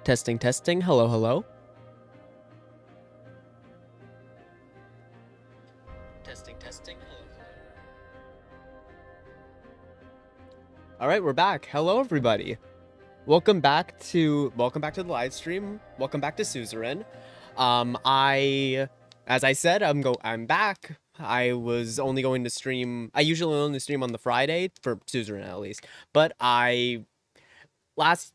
Testing, testing. Hello, hello. Testing, testing. Hello. All right, we're back. Hello, everybody. Welcome back to the live stream. Welcome back to Suzerain. As I said, I'm back. I was only going to stream. I usually only stream on the Friday for Suzerain at least, but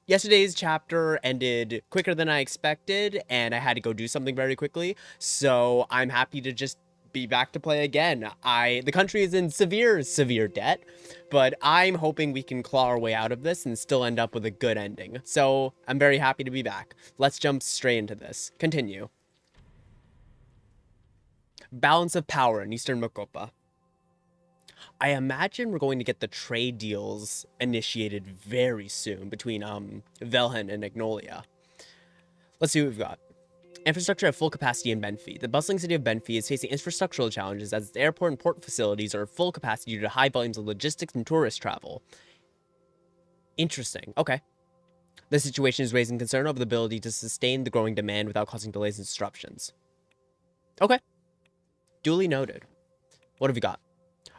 yesterday's chapter ended quicker than I expected, and I had to go do something very quickly. So I'm happy to just be back to play again. The country is in severe debt, but I'm hoping we can claw our way out of this and still end up with a good ending. So I'm very happy to be back. Let's jump straight into this. Continue. Balance of power in Eastern Mokopa. I imagine we're going to get the trade deals initiated very soon between Velhen and Agnolia. Let's see what we've got. Infrastructure at full capacity in Benfi. The bustling city of Benfi is facing infrastructural challenges as its airport and port facilities are at full capacity due to high volumes of logistics and tourist travel. Interesting. Okay. The situation is raising concern over the ability to sustain the growing demand without causing delays and disruptions. Okay. Duly noted. What have we got?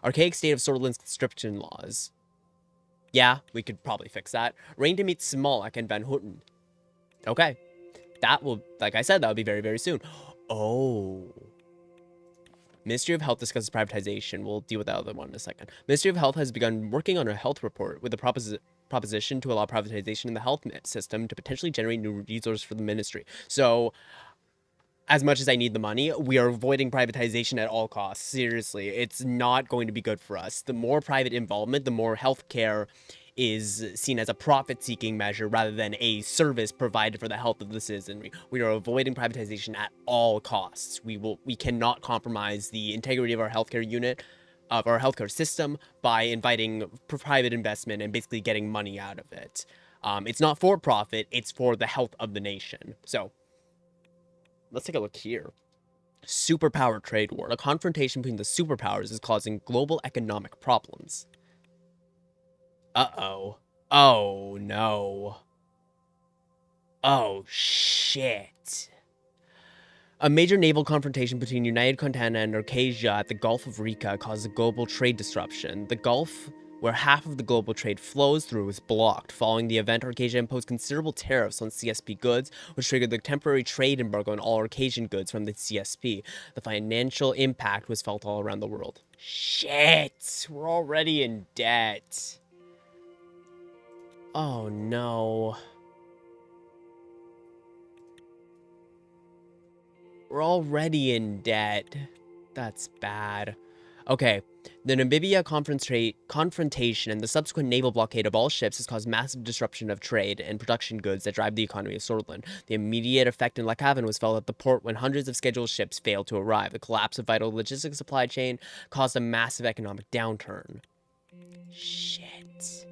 Archaic state of Sordland's conscription laws. Yeah, we could probably fix that. Reign to meet Smollak and Van Houten. Okay. That will, like I said, that will be very, very soon. Oh. Ministry of Health discusses privatization. We'll deal with that other one in a second. Ministry of Health has begun working on a health report with a proposition to allow privatization in the health system to potentially generate new resources for the ministry. So, as much as I need the money, we are avoiding privatization at all costs. Seriously, it's not going to be good for us. The more private involvement, the more healthcare is seen as a profit-seeking measure rather than a service provided for the health of the citizenry. We are avoiding privatization at all costs. We cannot compromise the integrity of our healthcare unit, of our healthcare system, by inviting private investment and basically getting money out of it. It's not for profit, it's for the health of the nation. So, let's take a look here. Superpower trade war. A confrontation between the superpowers is causing global economic problems. Uh-oh. Oh, no. Oh, shit. A major naval confrontation between United Contana and Arcasia at the Gulf of Rica caused a global trade disruption. The Gulf, where half of the global trade flows through, was blocked. Following the event, Arcasia imposed considerable tariffs on CSP goods, which triggered the temporary trade embargo on all Arcasian goods from the CSP. The financial impact was felt all around the world. Shit! We're already in debt. Oh, no. We're already in debt. That's bad. Okay, the Namibia confrontation and the subsequent naval blockade of all ships has caused massive disruption of trade and production goods that drive the economy of Sordland. The immediate effect in Lakavan was felt at the port when hundreds of scheduled ships failed to arrive. The collapse of vital logistics supply chain caused a massive economic downturn. Shit.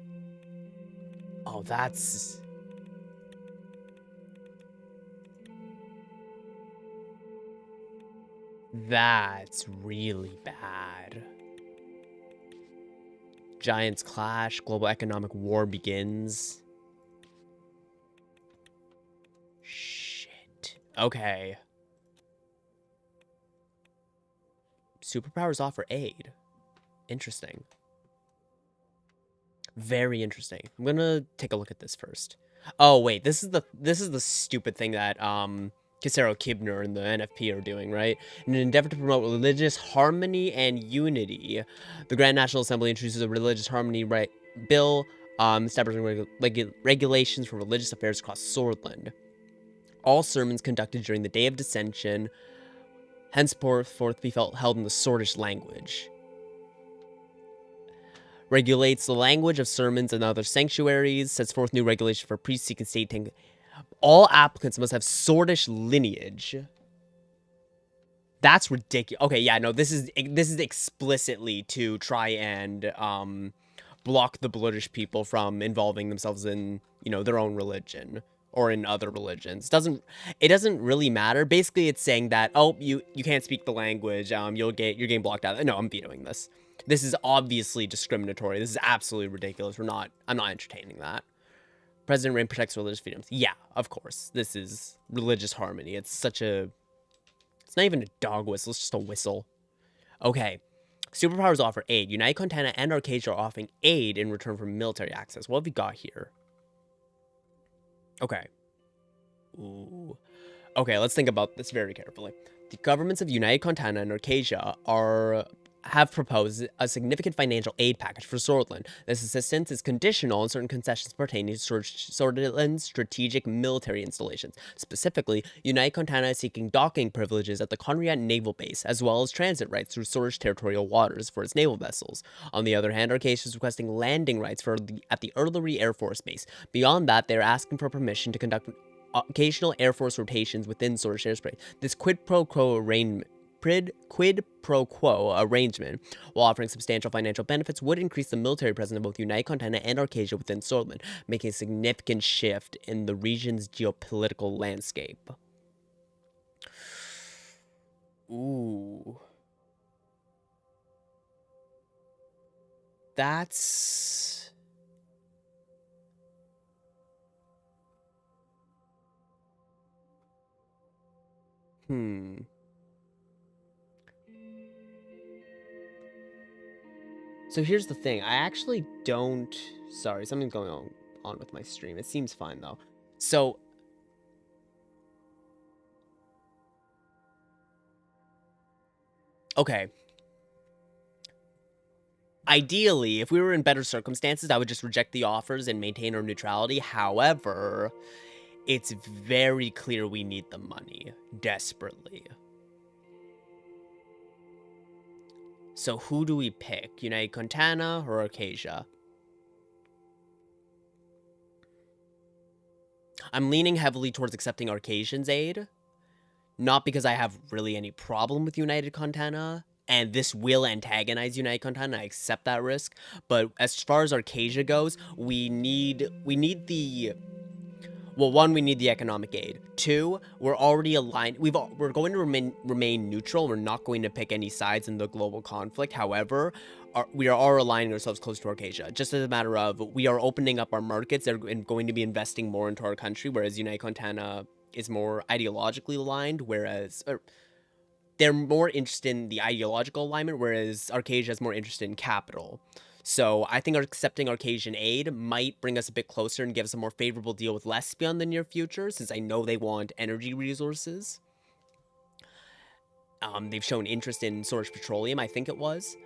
Oh, that's really bad. Giants clash, global economic war begins. Shit. Okay. Superpowers offer aid. Interesting. Very interesting. I'm gonna take a look at this first. Oh wait, this is the stupid thing that Kisero Kibner and the NFP are doing, right? In an endeavor to promote religious harmony and unity, the Grand National Assembly introduces a religious harmony bill, establishing regulations for religious affairs across Sordland. All sermons conducted during the Day of Dissension henceforth be held in the Sordish language. Regulates the language of sermons and other sanctuaries, sets forth new regulations for priests seeking state. All applicants must have Sordish lineage. That's ridiculous. Okay, yeah, no, this is explicitly to try and block the British people from involving themselves in, their own religion or in other religions. It doesn't really matter. Basically, it's saying that, oh, you can't speak the language. You're getting blocked out. No, I'm vetoing this. This is obviously discriminatory. This is absolutely ridiculous. I'm not entertaining that. President Reign protects religious freedoms. Yeah, of course. This is religious harmony. It's not even a dog whistle, it's just a whistle. Okay. Superpowers offer aid. United Contana and Arcadia are offering aid in return for military access. What have we got here? Okay. Ooh. Okay, let's think about this very carefully. The governments of United Contana and Arcadia have proposed a significant financial aid package for Sordland. This assistance is conditional on certain concessions pertaining to Sordland's strategic military installations. Specifically, United Contana is seeking docking privileges at the Conriat Naval Base, as well as transit rights through Sorge territorial waters for its naval vessels. On the other hand, Arcadia is requesting landing rights at the Erlery Air Force Base. Beyond that, they are asking for permission to conduct occasional Air Force rotations within Sorge airspace. This quid pro quo arrangement, while offering substantial financial benefits, would increase the military presence of both United Contana and Arcadia within Sordland, making a significant shift in the region's geopolitical landscape. Ooh. That's... So here's the thing. I actually don't... Sorry, something's going on with my stream. It seems fine, though. So... Okay. Ideally, if we were in better circumstances, I would just reject the offers and maintain our neutrality. However, it's very clear we need the money. Desperately. So who do we pick? United Contana or Arcadia? I'm leaning heavily towards accepting Arcadian's aid. Not because I have really any problem with United Contana, and this will antagonize United Contana, I accept that risk. But as far as Arcadia goes, we need the... Well, one, we need the economic aid. Two, we're already aligned. We're going to remain neutral. We're not going to pick any sides in the global conflict. However, we are all aligning ourselves close to Arcadia. Just as a matter of, we are opening up our markets. They're going to be investing more into our country, whereas United Contana is more ideologically aligned, whereas... they're more interested in the ideological alignment, whereas Arcadia is more interested in capital. So I think accepting Arcadian aid might bring us a bit closer and give us a more favorable deal with Lesbia in the near future, since I know they want energy resources. They've shown interest in Sorge Petroleum, I think it was.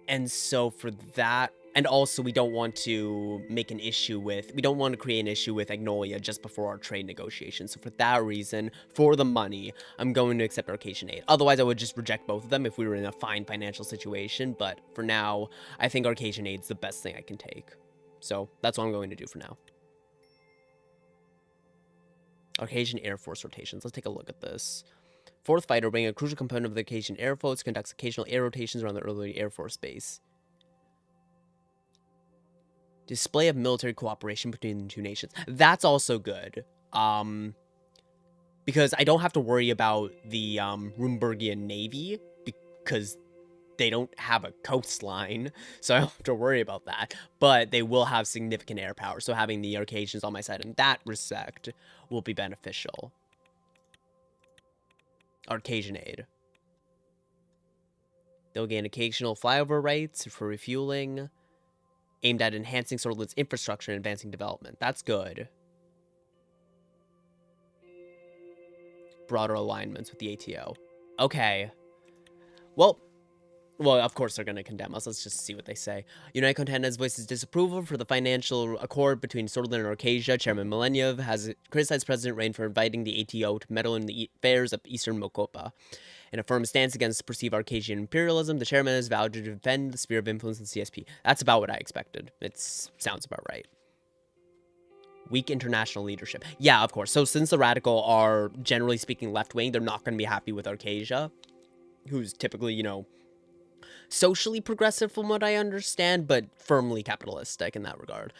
And so for that... And also, we don't want to make an issue with... We don't want to create an issue with Agnolia just before our trade negotiations. So for that reason, for the money, I'm going to accept Arcadian aid. Otherwise, I would just reject both of them if we were in a fine financial situation. But for now, I think Arcadian aid's the best thing I can take. So that's what I'm going to do for now. Arcadian Air Force rotations. Let's take a look at this. 4th Fighter, being a crucial component of the Arcadian Air Force, conducts occasional air rotations around the Erlery Air Force Base. Display of military cooperation between the two nations. That's also good. Because I don't have to worry about the Rumburgian Navy, because they don't have a coastline, so I don't have to worry about that. But they will have significant air power, so having the Arcadians on my side in that respect will be beneficial. Arcadian aid. They'll gain occasional flyover rights for refueling, aimed at enhancing Sordland's infrastructure and advancing development. That's good. Broader alignments with the ATO. Okay. Well, of course they're going to condemn us. Let's just see what they say. United Contana has voiced his disapproval for the financial accord between Sordland and Arcadia. Chairman Millenniev has criticized President Reign for inviting the ATO to meddle in the affairs of Eastern Mokopa. In a firm stance against perceived Arcadian imperialism, the chairman has vowed to defend the sphere of influence in CSP. That's about what I expected. It sounds about right. Weak international leadership. Yeah, of course. So since the Radical are, generally speaking, left-wing, they're not going to be happy with Arcadia, who's typically, you know, socially progressive from what I understand, but firmly capitalistic in that regard.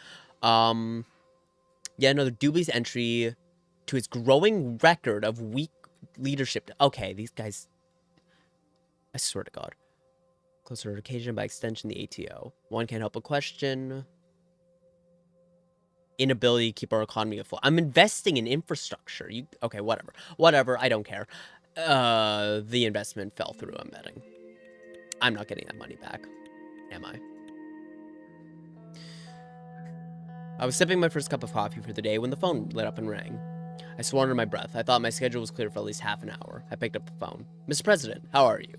Yeah, another dubious entry to his growing record of weak leadership. Okay, these guys... I swear to God. Closer to occasion, by extension, the ATO. One can't help but question inability to keep our economy afloat. I'm investing in infrastructure. Okay, whatever. Whatever, I don't care. The investment fell through, I'm betting. I'm not getting that money back, am I? I was sipping my first cup of coffee for the day when the phone lit up and rang. I swore under my breath. I thought my schedule was clear for at least half an hour. I picked up the phone. Mr. President, how are you?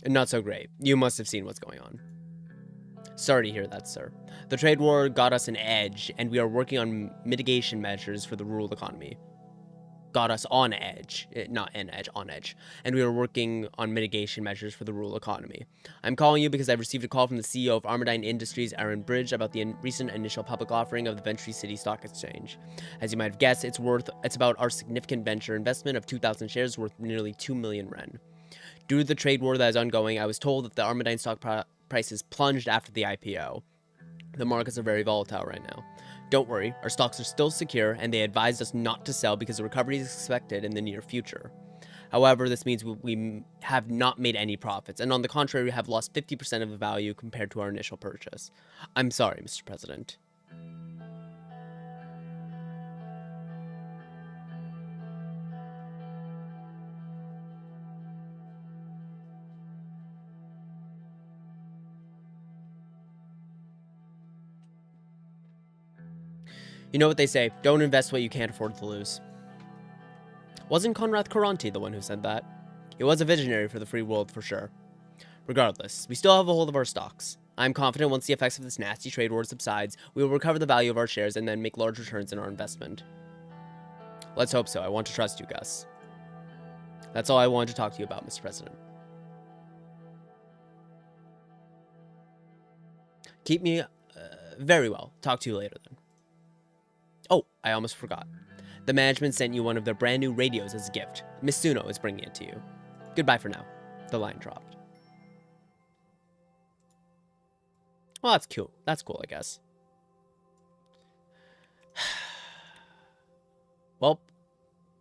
Not so great. You must have seen what's going on. Sorry to hear that, sir. The trade war got us an edge, and we are working on mitigation measures for the rural economy. Got us on edge. Not an edge, on edge. And we are working on mitigation measures for the rural economy. I'm calling you because I've received a call from the CEO of Armadine Industries, Aaron Bridge, about the recent initial public offering of the Ventry City Stock Exchange. As you might have guessed, it's about our significant venture investment of 2,000 shares worth nearly 2 million ren. Due to the trade war that is ongoing, I was told that the Armadine stock prices plunged after the IPO. The markets are very volatile right now. Don't worry, our stocks are still secure, and they advised us not to sell because a recovery is expected in the near future. However, this means we have not made any profits, and on the contrary, we have lost 50% of the value compared to our initial purchase. I'm sorry, Mr. President. You know what they say, don't invest what you can't afford to lose. Wasn't Konrad Karanti the one who said that? He was a visionary for the free world for sure. Regardless, we still have a hold of our stocks. I'm confident once the effects of this nasty trade war subsides, we will recover the value of our shares and then make large returns in our investment. Let's hope so. I want to trust you, Gus. That's all I wanted to talk to you about, Mr. President. Keep me very well. Talk to you later then. Oh, I almost forgot. The management sent you one of their brand new radios as a gift. Miss Suno is bringing it to you. Goodbye for now. The line dropped. Well, that's cool. That's cool, I guess. Well,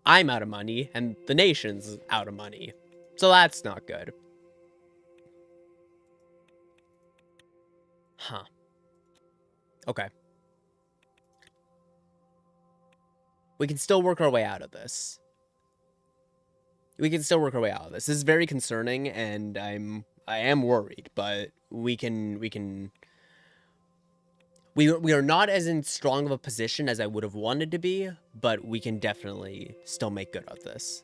I'm out of money, and the nation's out of money. So that's not good. Huh. Okay. We can still work our way out of this. This is very concerning, and I am worried, but we are not as in strong of a position as I would have wanted to be, but we can definitely still make good of this.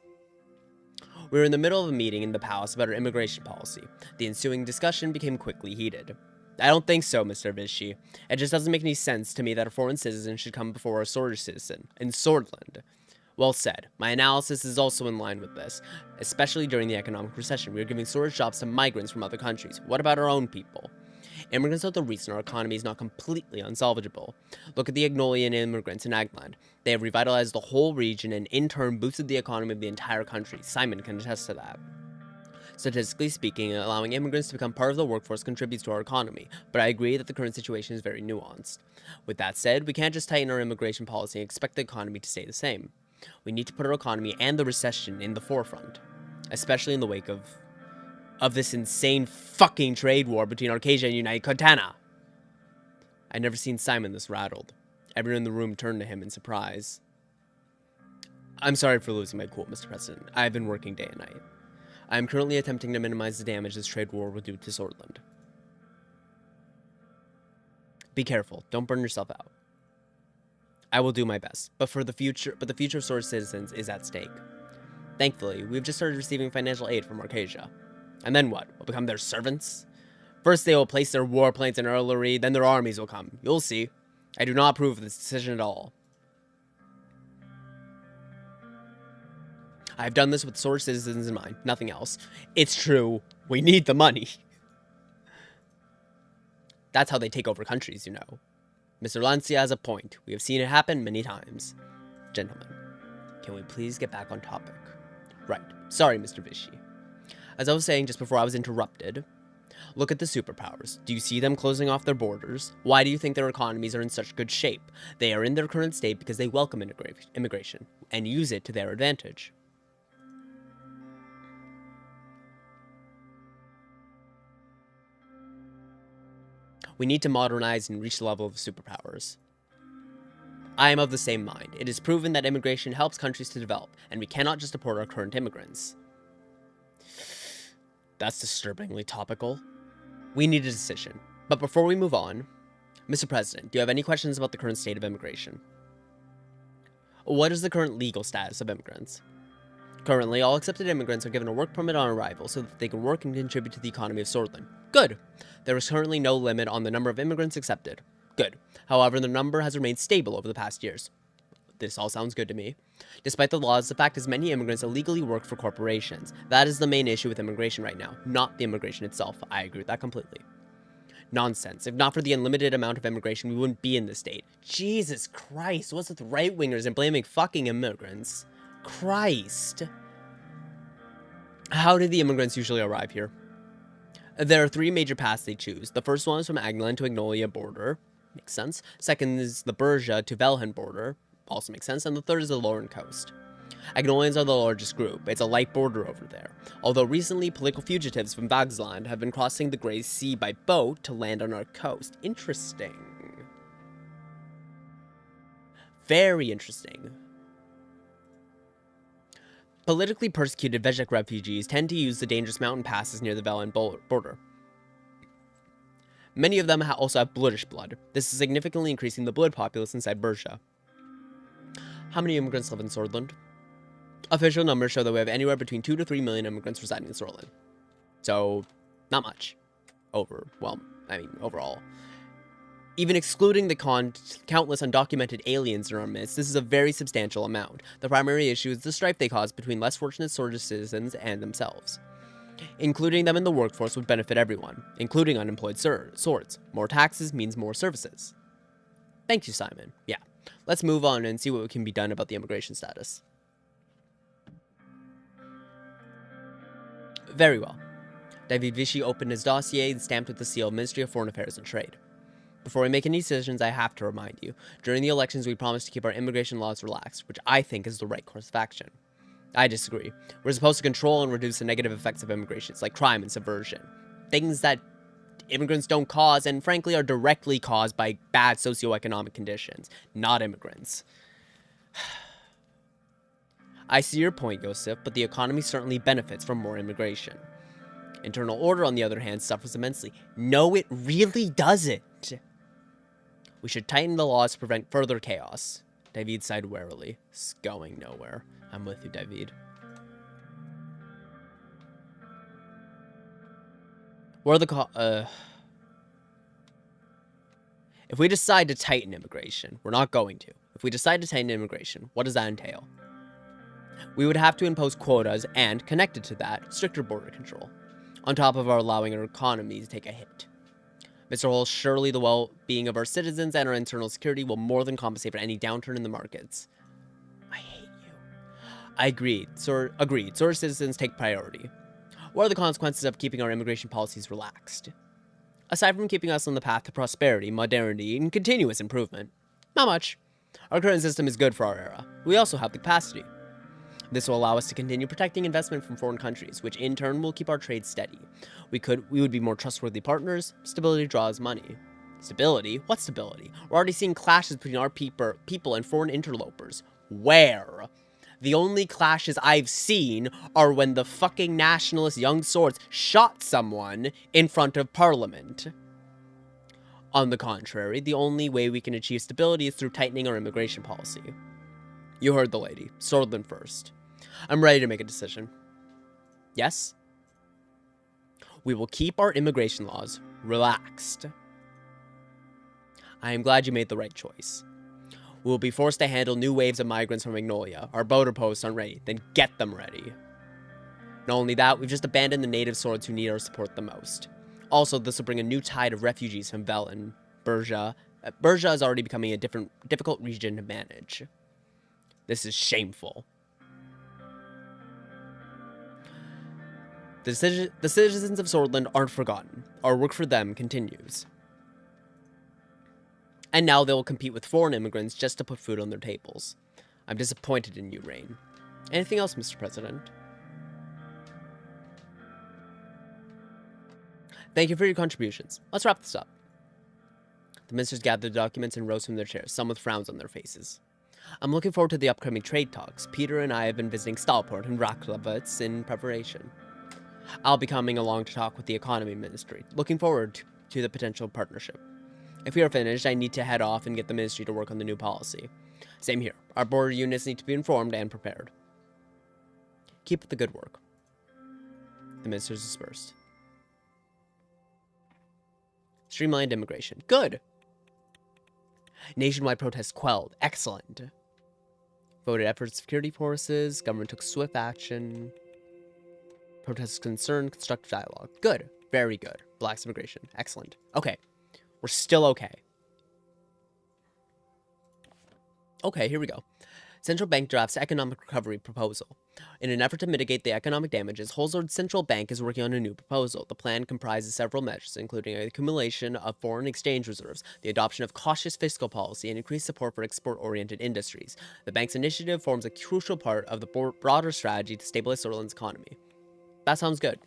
We were in the middle of a meeting in the palace about our immigration policy. The ensuing discussion became quickly heated. I don't think so, Mr. Vichy. It just doesn't make any sense to me that a foreign citizen should come before a Swordland citizen in Sordland. Well said. My analysis is also in line with this, especially during the economic recession. We are giving storage jobs to migrants from other countries. What about our own people? Immigrants are the reason our economy is not completely unsalvageable. Look at the Agnolian immigrants in Agland. They have revitalized the whole region and in turn boosted the economy of the entire country. Simon can attest to that. Statistically speaking, allowing immigrants to become part of the workforce contributes to our economy, but I agree that the current situation is very nuanced. With that said, we can't just tighten our immigration policy and expect the economy to stay the same. We need to put our economy and the recession in the forefront, especially in the wake of this insane fucking trade war between Arcasia and United Katana. I'd never seen Simon this rattled. Everyone in the room turned to him in surprise. I'm sorry for losing my cool, Mr. President. I've been working day and night. I am currently attempting to minimize the damage this trade war will do to Sordland. Be careful. Don't burn yourself out. I will do my best, but the future of Sword citizens is at stake. Thankfully, we've just started receiving financial aid from Arcasia. And then what? We'll become their servants? First they will place their warplanes in artillery, then their armies will come. You'll see. I do not approve of this decision at all. I've done this with Sword citizens in mind, nothing else. It's true. We need the money. That's how they take over countries, you know. Mr. Lancia has a point. We have seen it happen many times. Gentlemen, can we please get back on topic? Right. Sorry, Mr. Vichy. As I was saying just before I was interrupted, look at the superpowers. Do you see them closing off their borders? Why do you think their economies are in such good shape? They are in their current state because they welcome immigration and use it to their advantage. We need to modernize and reach the level of superpowers. I am of the same mind. It is proven that immigration helps countries to develop, and we cannot just deport our current immigrants. That's disturbingly topical. We need a decision. But before we move on, Mr. President, do you have any questions about the current state of immigration? What is the current legal status of immigrants? Currently, all accepted immigrants are given a work permit on arrival so that they can work and contribute to the economy of Sordland. Good. There is currently no limit on the number of immigrants accepted. Good. However, the number has remained stable over the past years. This all sounds good to me. Despite the laws, the fact is many immigrants illegally work for corporations. That is the main issue with immigration right now, not the immigration itself. I agree with that completely. Nonsense. If not for the unlimited amount of immigration, we wouldn't be in this state. Jesus Christ, what's with right-wingers and blaming fucking immigrants? Christ. How do the immigrants usually arrive here? There are 3 major paths they choose. The first one is from Agneland to Agnolia border. Makes sense. Second is the Berja to Velhen border. Also makes sense. And the third is the Lauren coast. Agnolians are the largest group. It's a light border over there. Although recently, political fugitives from Vagsland have been crossing the Grey Sea by boat to land on our coast. Interesting. Very interesting. Politically persecuted Vejek refugees tend to use the dangerous mountain passes near the Velen border. Many of them also have Bloodish blood. This is significantly increasing the blood populace inside Berja. How many immigrants live in Sordland? Official numbers show that we have anywhere between 2 to 3 million immigrants residing in Sordland. So, not much. Overall. Even excluding the countless undocumented aliens in our midst, this is a very substantial amount. The primary issue is the strife they cause between less fortunate Swordist citizens and themselves. Including them in the workforce would benefit everyone, including unemployed swords. More taxes means more services. Thank you, Simon. Yeah. Let's move on and see what can be done about the immigration status. Very well. David Vichy opened his dossier and stamped with the seal of Ministry of Foreign Affairs and Trade. Before we make any decisions, I have to remind you, during the elections we promised to keep our immigration laws relaxed, which I think is the right course of action. I disagree. We're supposed to control and reduce the negative effects of immigrations, like crime and subversion. Things that immigrants don't cause, and frankly are directly caused by bad socioeconomic conditions, not immigrants. I see your point, Yosef, but the economy certainly benefits from more immigration. Internal order, on the other hand, suffers immensely. No, it really doesn't. We should tighten the laws to prevent further chaos. David sighed warily. It's going nowhere. I'm with you, David. What are the if we decide to tighten immigration, we're not going to. If we decide to tighten immigration, what does that entail? We would have to impose quotas and, connected to that, stricter border control, on top of our allowing our economy to take a hit. Mr. Hole, surely the well-being of our citizens and our internal security will more than compensate for any downturn in the markets. I hate you. I agreed. Agreed. So our citizens take priority. What are the consequences of keeping our immigration policies relaxed? Aside from keeping us on the path to prosperity, modernity, and continuous improvement, not much. Our current system is good for our era. We also have the capacity. This will allow us to continue protecting investment from foreign countries, which in turn will keep our trade steady. We would be more trustworthy partners. Stability draws money. Stability? What stability? We're already seeing clashes between our people and foreign interlopers. Where? The only clashes I've seen are when the fucking nationalist young swords shot someone in front of Parliament. On the contrary, the only way we can achieve stability is through tightening our immigration policy. You heard the lady. Sordland first. I'm ready to make a decision. Yes? We will keep our immigration laws relaxed. I am glad you made the right choice. We will be forced to handle new waves of migrants from Magnolia. Our border posts aren't ready, then get them ready. Not only that, we've just abandoned the native swords who need our support the most. Also, this will bring a new tide of refugees from Velen, Berja. Berja is already becoming a difficult region to manage. This is shameful. The citizens of Sordland aren't forgotten. Our work for them continues. And now they will compete with foreign immigrants just to put food on their tables. I'm disappointed in you, Rain. Anything else, Mr. President? Thank you for your contributions. Let's wrap this up. The ministers gathered the documents and rose from their chairs, some with frowns on their faces. I'm looking forward to the upcoming trade talks. Peter and I have been visiting Stalport and Raklavitz in preparation. I'll be coming along to talk with the economy ministry. Looking forward to the potential partnership. If we are finished, I need to head off and get the ministry to work on the new policy. Same here. Our border units need to be informed and prepared. Keep up the good work. The ministers dispersed. Streamlined immigration. Good. Nationwide protests quelled. Excellent. Voted efforts, security forces. Government took swift action. Protests concerned. Constructive dialogue. Good. Very good. Relaxed immigration. Excellent. Okay. We're still okay. Okay, here we go. Central Bank drafts economic recovery proposal. In an effort to mitigate the economic damages, Holzord's central bank is working on a new proposal. The plan comprises several measures, including the accumulation of foreign exchange reserves, the adoption of cautious fiscal policy, and increased support for export-oriented industries. The bank's initiative forms a crucial part of the broader strategy to stabilize Sordland's economy. That sounds good.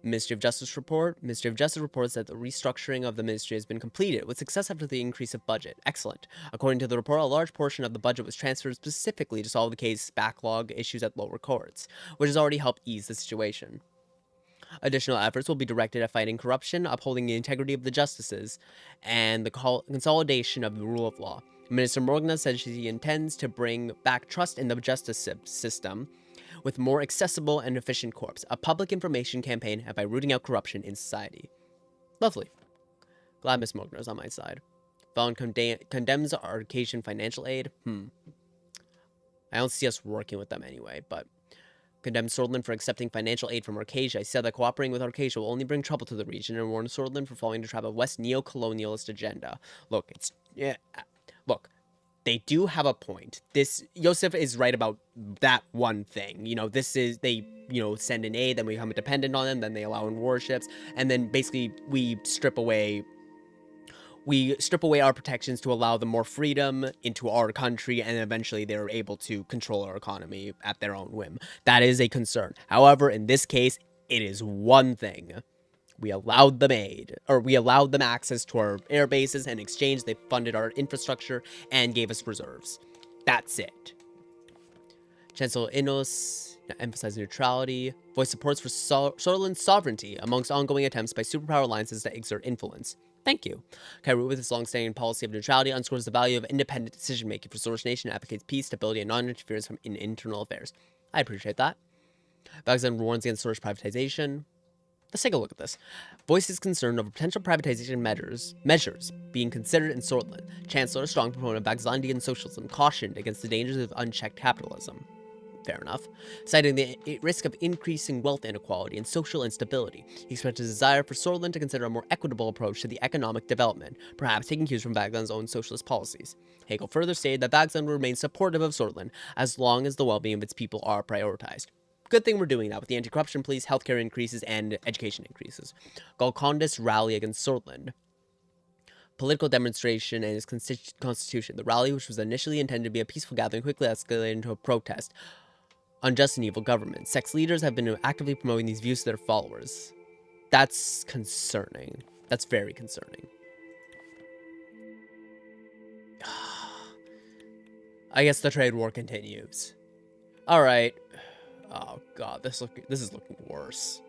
Ministry of Justice report. Ministry of Justice reports that the restructuring of the ministry has been completed with success after the increase of budget. Excellent. According to the report, a large portion of the budget was transferred specifically to solve the case backlog issues at lower courts, which has already helped ease the situation. Additional efforts will be directed at fighting corruption, upholding the integrity of the justices, and the consolidation of the rule of law. Minister Morgna said she intends to bring back trust in the justice system with more accessible and efficient courts, a public information campaign, and by rooting out corruption in society. Lovely. Glad Miss Morgna's on my side. Vaughn condemns Arcasian financial aid. I don't see us working with them anyway, but condemns Sordland for accepting financial aid from Arcasia. He said that cooperating with Arcasia will only bring trouble to the region and warned Sordland for falling into the trap of West neo-colonialist agenda. Look, look. They do have a point. Yosef is right about that one thing. You know, they send an aid, then we become dependent on them, then they allow in warships, and then basically we strip away our protections to allow them more freedom into our country, and eventually they're able to control our economy at their own whim. That is a concern. However, in this case, it is one thing. We allowed them aid, or we allowed them access to our air bases, and in exchange they funded our infrastructure and gave us reserves. That's it. Chancellor Innos emphasized neutrality, voiced supports for Sordland's sovereignty amongst ongoing attempts by superpower alliances to exert influence. Thank you. Kairu, with its long-standing policy of neutrality, underscores the value of independent decision-making for Sordland's nation and advocates peace, stability, and non-interference in internal affairs. I appreciate that. Bagzan warns against Sordish privatization. Let's take a look at this. Voices concern over potential privatization measures being considered in Sordland. Chancellor, a strong proponent of Bagzlandian socialism, cautioned against the dangers of unchecked capitalism. Fair enough. Citing the risk of increasing wealth inequality and social instability, he expressed his desire for Sordland to consider a more equitable approach to the economic development, perhaps taking cues from Bagzland's own socialist policies. Hegel further stated that Bagzland will remain supportive of Sordland as long as the well-being of its people are prioritized. Good thing we're doing that with the anti-corruption police, healthcare increases, and education increases. Golcondas rally against Sordland. Political demonstration and its constitution. The rally, which was initially intended to be a peaceful gathering, quickly escalated into a protest. Unjust and evil government. Sex leaders have been actively promoting these views to their followers. That's concerning. That's very concerning. I guess the trade war continues. Alright. Oh god, this is looking worse.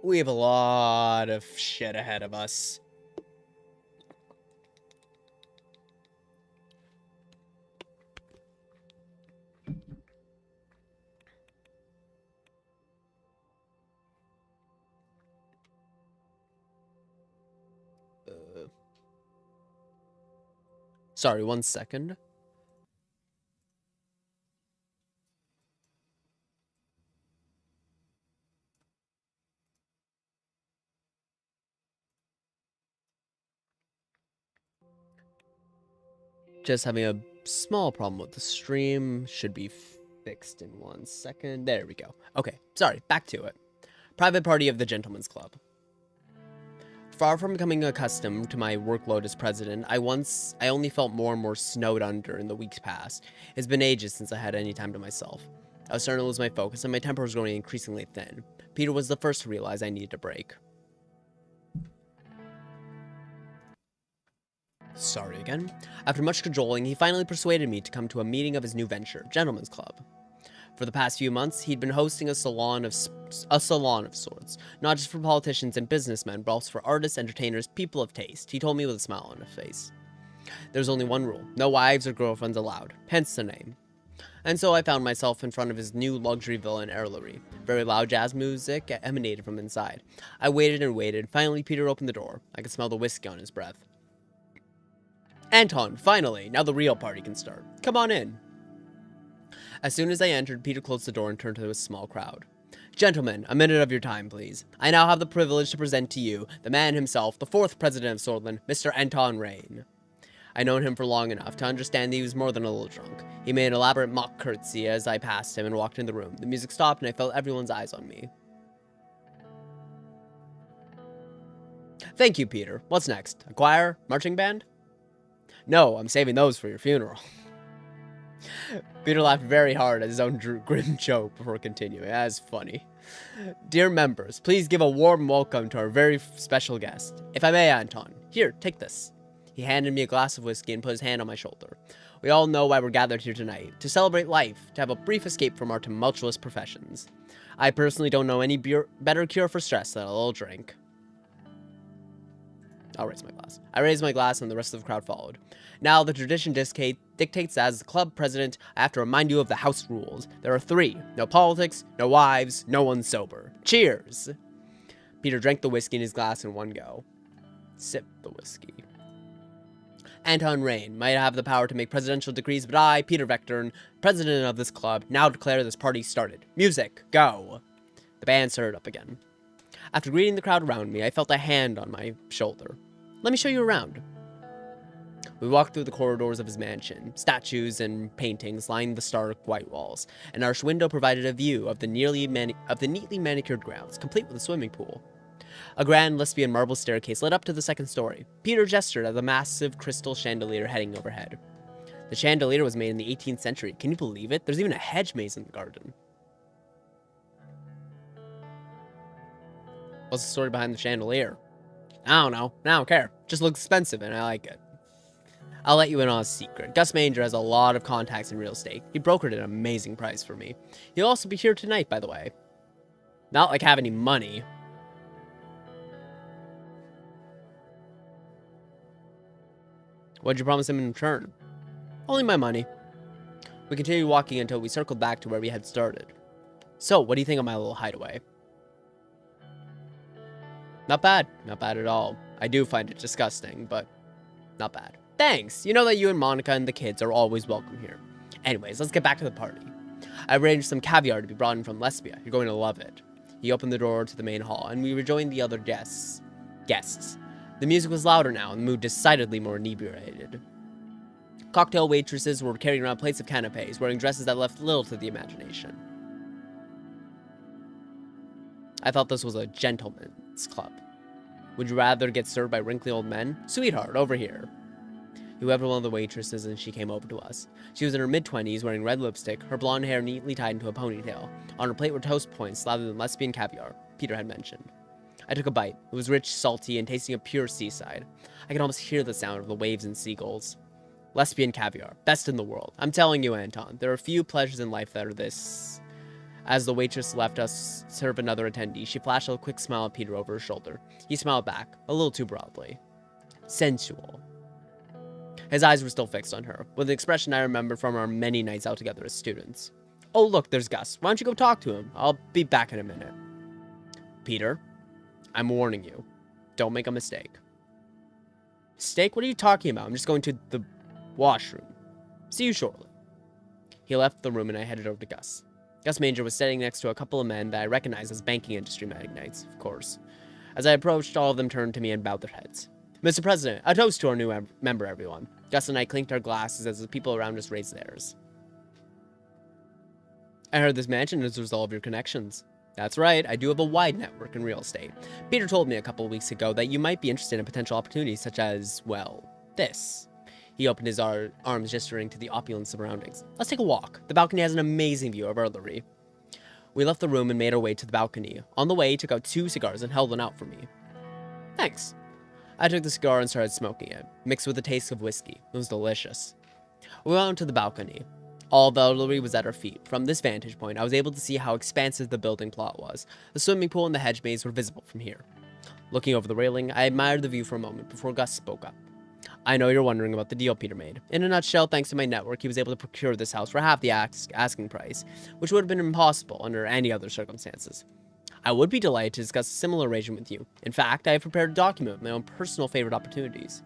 We have a lot of shit ahead of us. Sorry, 1 second. Just having a small problem with the stream. Should be fixed in 1 second. There we go. Okay, sorry, back to it. Private party of the Gentleman's Club. Far from becoming accustomed to my workload as president, I only felt more and more snowed under in the weeks past. It's been ages since I had any time to myself. I was starting to lose my focus, and my temper was growing increasingly thin. Peter was the first to realize I needed a break. Sorry again. After much cajoling, he finally persuaded me to come to a meeting of his new venture, Gentleman's Club. For the past few months, he'd been hosting a salon of sorts, not just for politicians and businessmen, but also for artists, entertainers, people of taste, he told me with a smile on his face. There's only one rule, no wives or girlfriends allowed, hence the name. And so I found myself in front of his new luxury villa in Erlery. Very loud jazz music emanated from inside. I waited and waited. Finally, Peter opened the door. I could smell the whiskey on his breath. Anton, finally! Now the real party can start. Come on in. As soon as I entered, Peter closed the door and turned to a small crowd. Gentlemen, a minute of your time, please. I now have the privilege to present to you the man himself, the 4th president of Sordland, Mr. Anton Rain. I'd known him for long enough to understand that he was more than a little drunk. He made an elaborate mock curtsy as I passed him and walked into the room. The music stopped and I felt everyone's eyes on me. Thank you, Peter. What's next? A choir? Marching band? No, I'm saving those for your funeral. Peter laughed very hard at his own grim joke before continuing. That's funny. Dear members, please give a warm welcome to our very special guest. If I may, Anton. Here, take this. He handed me a glass of whiskey and put his hand on my shoulder. We all know why we're gathered here tonight. To celebrate life, to have a brief escape from our tumultuous professions. I personally don't know any better cure for stress than a little drink. I'll raise my glass. I raised my glass and the rest of the crowd followed. Now, the tradition dictates that as the club president, I have to remind you of the house rules. There are 3. No politics, no wives, no one sober. Cheers! Peter drank the whiskey in his glass in one go. Sipped the whiskey. Anton Rain might have the power to make presidential decrees, but I, Peter Vectorn, president of this club, now declare this party started. Music, go! The band started up again. After greeting the crowd around me, I felt a hand on my shoulder. Let me show you around. We walked through the corridors of his mansion. Statues and paintings lined the stark white walls. An arched window provided a view of the neatly manicured grounds, complete with a swimming pool. A grand lesbian marble staircase led up to the 2nd story. Peter gestured at the massive crystal chandelier hanging overhead. The chandelier was made in the 18th century. Can you believe it? There's even a hedge maze in the garden. What's the story behind the chandelier? I don't know. I don't care. Just looks expensive and I like it. I'll let you in on a secret. Gus Manger has a lot of contacts in real estate. He brokered an amazing price for me. He'll also be here tonight, by the way. Not like I have any money. What'd you promise him in return? Only my money. We continued walking until we circled back to where we had started. So, what do you think of my little hideaway? Not bad. Not bad at all. I do find it disgusting, but not bad. Thanks! You know that you and Monica and the kids are always welcome here. Anyways, let's get back to the party. I arranged some caviar to be brought in from Lesbia. You're going to love it. He opened the door to the main hall, and we rejoined the other guests. The music was louder now, and the mood decidedly more inebriated. Cocktail waitresses were carrying around plates of canapes, wearing dresses that left little to the imagination. I thought this was a gentleman's club. Would you rather get served by wrinkly old men? Sweetheart, over here. Whoever one of the waitresses, and she came over to us. She was in her mid-20s, wearing red lipstick, her blonde hair neatly tied into a ponytail. On her plate were toast points slathered in lesbian caviar, Peter had mentioned. I took a bite. It was rich, salty, and tasting of pure seaside. I could almost hear the sound of the waves and seagulls. Lesbian caviar, best in the world. I'm telling you, Anton, there are few pleasures in life that are this. As the waitress left us serve another attendee, she flashed a quick smile at Peter over her shoulder. He smiled back, a little too broadly. Sensual. His eyes were still fixed on her, with an expression I remember from our many nights out together as students. Oh, look, there's Gus. Why don't you go talk to him? I'll be back in a minute. Peter, I'm warning you. Don't make a mistake. Mistake? What are you talking about? I'm just going to the washroom. See you shortly. He left the room and I headed over to Gus. Gus Manger was sitting next to a couple of men that I recognized as banking industry magnates, of course. As I approached, all of them turned to me and bowed their heads. Mr. President, a toast to our new member, everyone. Gus and I clinked our glasses as the people around us raised theirs. I heard this mansion is a result of your connections. That's right, I do have a wide network in real estate. Peter told me a couple of weeks ago that you might be interested in potential opportunities such as, well, this. He opened his arms, gesturing to the opulent surroundings. Let's take a walk. The balcony has an amazing view of Erlery. We left the room and made our way to the balcony. On the way, he took out 2 cigars and held one out for me. Thanks. I took the cigar and started smoking it, mixed with a taste of whiskey. It was delicious. We went onto the balcony. All of Ellery was at our feet. From this vantage point, I was able to see how expansive the building plot was. The swimming pool and the hedge maze were visible from here. Looking over the railing, I admired the view for a moment before Gus spoke up. I know you're wondering about the deal Peter made. In a nutshell, thanks to my network, he was able to procure this house for half the asking price, which would have been impossible under any other circumstances. I would be delighted to discuss a similar arrangement with you. In fact, I have prepared a document with my own personal favorite opportunities.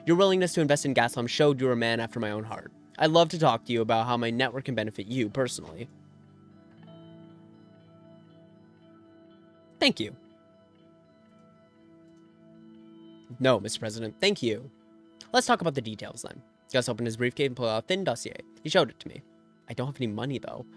Your willingness to invest in Gaslam showed you were a man after my own heart. I'd love to talk to you about how my network can benefit you personally. Thank you. No, Mr. President, thank you. Let's talk about the details then. Gus opened his briefcase and pulled out a thin dossier. He showed it to me. I don't have any money though.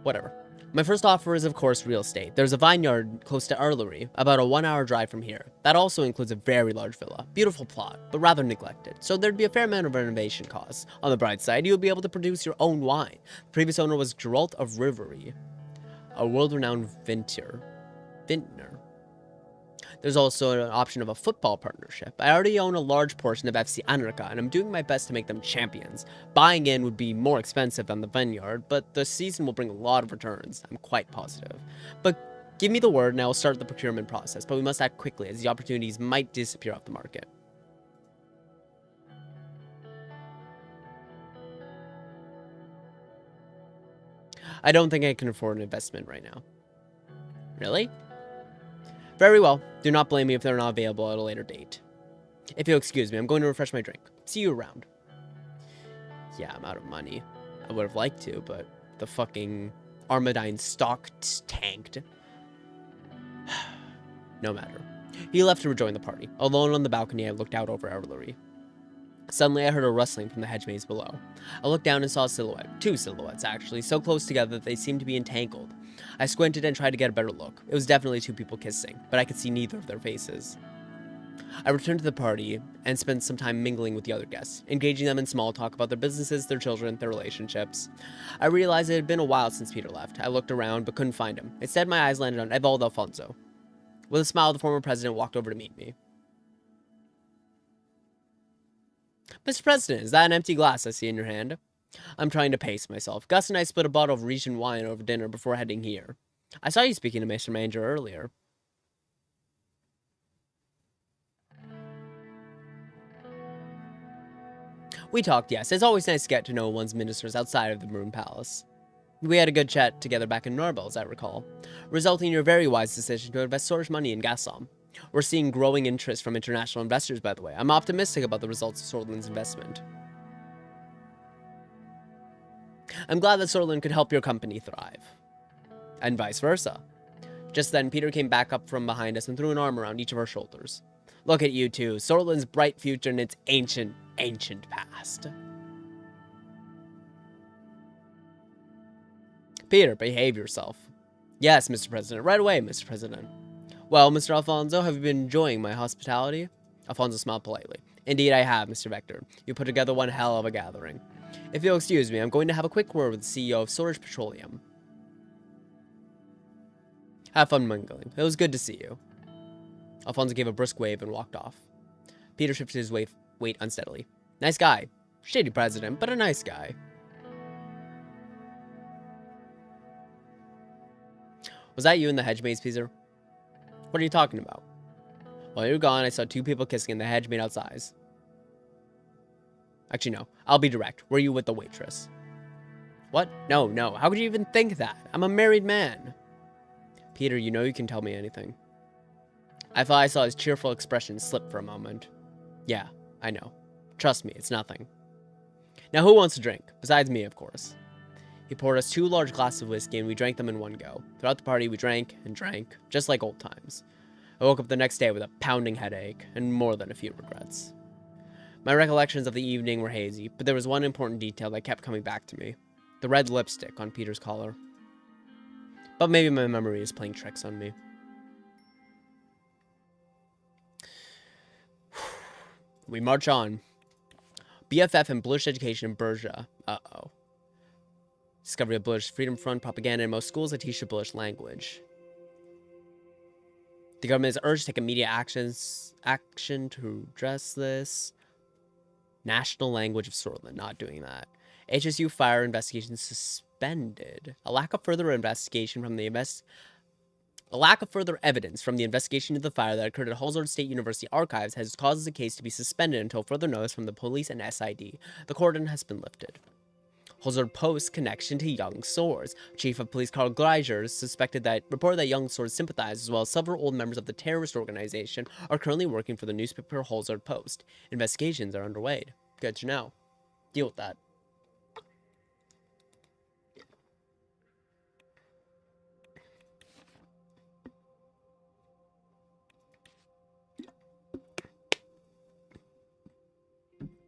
Whatever. My first offer is, of course, real estate. There's a vineyard close to Erlery, about a 1-hour drive from here. That also includes a very large villa. Beautiful plot, but rather neglected. So there'd be a fair amount of renovation costs. On the bright side, you'll be able to produce your own wine. The previous owner was Geralt of Rivery, a world-renowned vintner. There's also an option of a football partnership. I already own a large portion of FC Anarcha, and I'm doing my best to make them champions. Buying in would be more expensive than the vineyard, but the season will bring a lot of returns. I'm quite positive. But give me the word and I will start the procurement process, but we must act quickly as the opportunities might disappear off the market. I don't think I can afford an investment right now. Really? Very well. Do not blame me if they're not available at a later date. If you'll excuse me, I'm going to refresh my drink. See you around. Yeah, I'm out of money. I would have liked to, but the fucking Armadine stock tanked. No matter. He left to rejoin the party. Alone on the balcony, I looked out over Erlery. Suddenly, I heard a rustling from the hedge maze below. I looked down and saw a silhouette. 2 silhouettes, actually, so close together that they seemed to be entangled. I squinted and tried to get a better look. It was definitely 2 people kissing, but I could see neither of their faces. I returned to the party and spent some time mingling with the other guests, engaging them in small talk about their businesses, their children, their relationships. I realized it had been a while since Peter left. I looked around but couldn't find him. Instead, my eyes landed on Evald Alfonso. With a smile, the former president walked over to meet me. Mr. President, is that an empty glass I see in your hand? I'm trying to pace myself. Gus and I split a bottle of Regent wine over dinner before heading here. I saw you speaking to Mr. Manager earlier. We talked, yes. It's always nice to get to know one's ministers outside of the Maroon Palace. We had a good chat together back in Norbel, as I recall, resulting in your very wise decision to invest so much money in Gaslam. We're seeing growing interest from international investors, by the way. I'm optimistic about the results of Sordland's investment. I'm glad that Sordland could help your company thrive. And vice versa. Just then, Peter came back up from behind us and threw an arm around each of our shoulders. Look at you two, Sordland's bright future and its ancient past. Peter, behave yourself. Yes, Mr. President. Right away, Mr. President. Well, Mr. Alfonso, have you been enjoying my hospitality? Alfonso smiled politely. Indeed, I have, Mr. Vector. You put together one hell of a gathering. If you'll excuse me, I'm going to have a quick word with the CEO of Storage Petroleum. Have fun mingling. It was good to see you. Alfonso gave a brisk wave and walked off. Peter shifted his weight unsteadily. Nice guy. Shady president, but a nice guy. Was that you in the hedge maze, Peter? What are you talking about? While you were gone, I saw 2 people kissing in the hedge made outside. Actually, no. I'll be direct. Were you with the waitress? What? No. How could you even think that? I'm a married man. Peter, you know you can tell me anything. I thought I saw his cheerful expression slip for a moment. Yeah, I know. Trust me, it's nothing. Now, who wants a drink? Besides me, of course. He poured us 2 large glasses of whiskey and we drank them in one go. Throughout the party, we drank and drank, just like old times. I woke up the next day with a pounding headache and more than a few regrets. My recollections of the evening were hazy, but there was one important detail that kept coming back to me. The red lipstick on Peter's collar. But maybe my memory is playing tricks on me. We march on. BFF and Bullish Education in Berja. Uh-oh. Discovery of Bullish Freedom Front propaganda in most schools that teach the Bullish language. The government is urged to take immediate action to address this. National language of Sordland, not doing that. HSU fire investigation suspended. A lack of further evidence from the investigation into the fire that occurred at Halsord State University archives has caused the case to be suspended until further notice from the police and SID. The cordon has been lifted. Halsord Post's connection to Young Swords. Chief of Police Carl Gleiser reported that Young Swords sympathized, as well as several old members of the terrorist organization, are currently working for the newspaper Halsord Post. Investigations are underway. Good to know. Deal with that.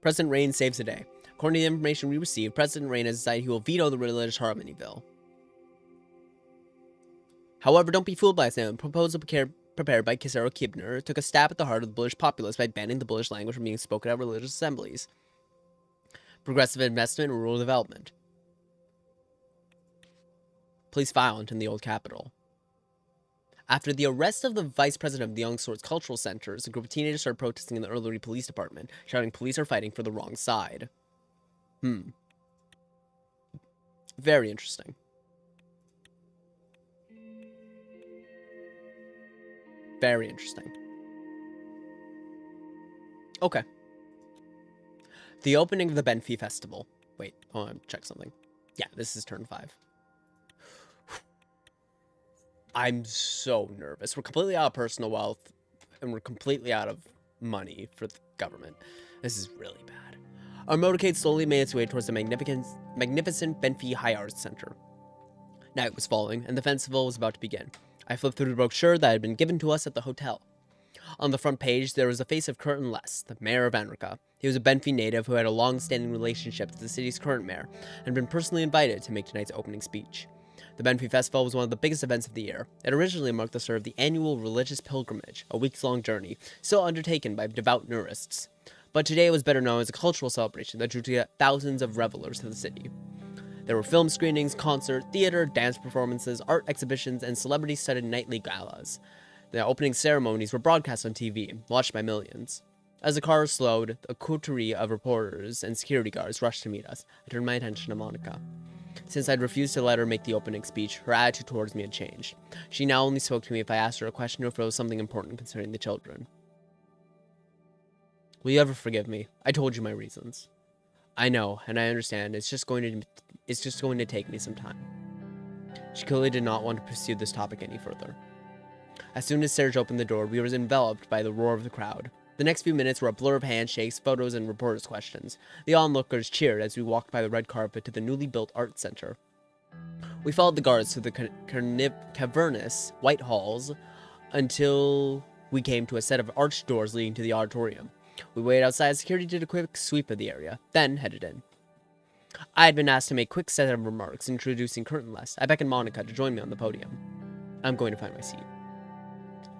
President Rain saves the day. According to the information we received, President Rain has decided he will veto the religious harmony bill. However, don't be fooled by this. A proposal prepared by Kisaro Kibner took a stab at the heart of the Bullish populace by banning the Bullish language from being spoken at religious assemblies. Progressive investment and rural development. Police violent in the old capital. After the arrest of the vice president of the Young Swords Cultural Centers, a group of teenagers started protesting in the Earlery Police Department, shouting police are fighting for the wrong side. Very interesting. Very interesting. Okay. The opening of the Benfey Festival. Wait, hold on, check something. Yeah, this is turn 5. I'm so nervous. We're completely out of personal wealth, and we're completely out of money for the government. This is really bad. Our motorcade slowly made its way towards the magnificent Benfey High Arts Center. Night was falling, and the festival was about to begin. I flipped through the brochure that had been given to us at the hotel. On the front page, there was the face of Curtin Less, the mayor of Anrica. He was a Benfey native who had a long-standing relationship to the city's current mayor, and had been personally invited to make tonight's opening speech. The Benfey Festival was one of the biggest events of the year. It originally marked the start of the annual religious pilgrimage, a weeks-long journey, still undertaken by devout tourists. But today it was better known as a cultural celebration that drew together thousands of revelers to the city. There were film screenings, concert, theater, dance performances, art exhibitions, and celebrity-studded nightly galas. The opening ceremonies were broadcast on TV, watched by millions. As the car slowed, a coterie of reporters and security guards rushed to meet us. I turned my attention to Monica. Since I'd refused to let her make the opening speech, her attitude towards me had changed. She now only spoke to me if I asked her a question or if it was something important concerning the children. Will you ever forgive me? I told you my reasons. I know, and I understand. It's just going to take me some time. She clearly did not want to pursue this topic any further. As soon as Serge opened the door, we were enveloped by the roar of the crowd. The next few minutes were a blur of handshakes, photos, and reporters' questions. The onlookers cheered as we walked by the red carpet to the newly built art center. We followed the guards through the cavernous white halls until we came to a set of arched doors leading to the auditorium. We waited outside as security did a quick sweep of the area, then headed in. I had been asked to make a quick set of remarks introducing Curtin Less. I beckoned Monica to join me on the podium. I'm going to find my seat.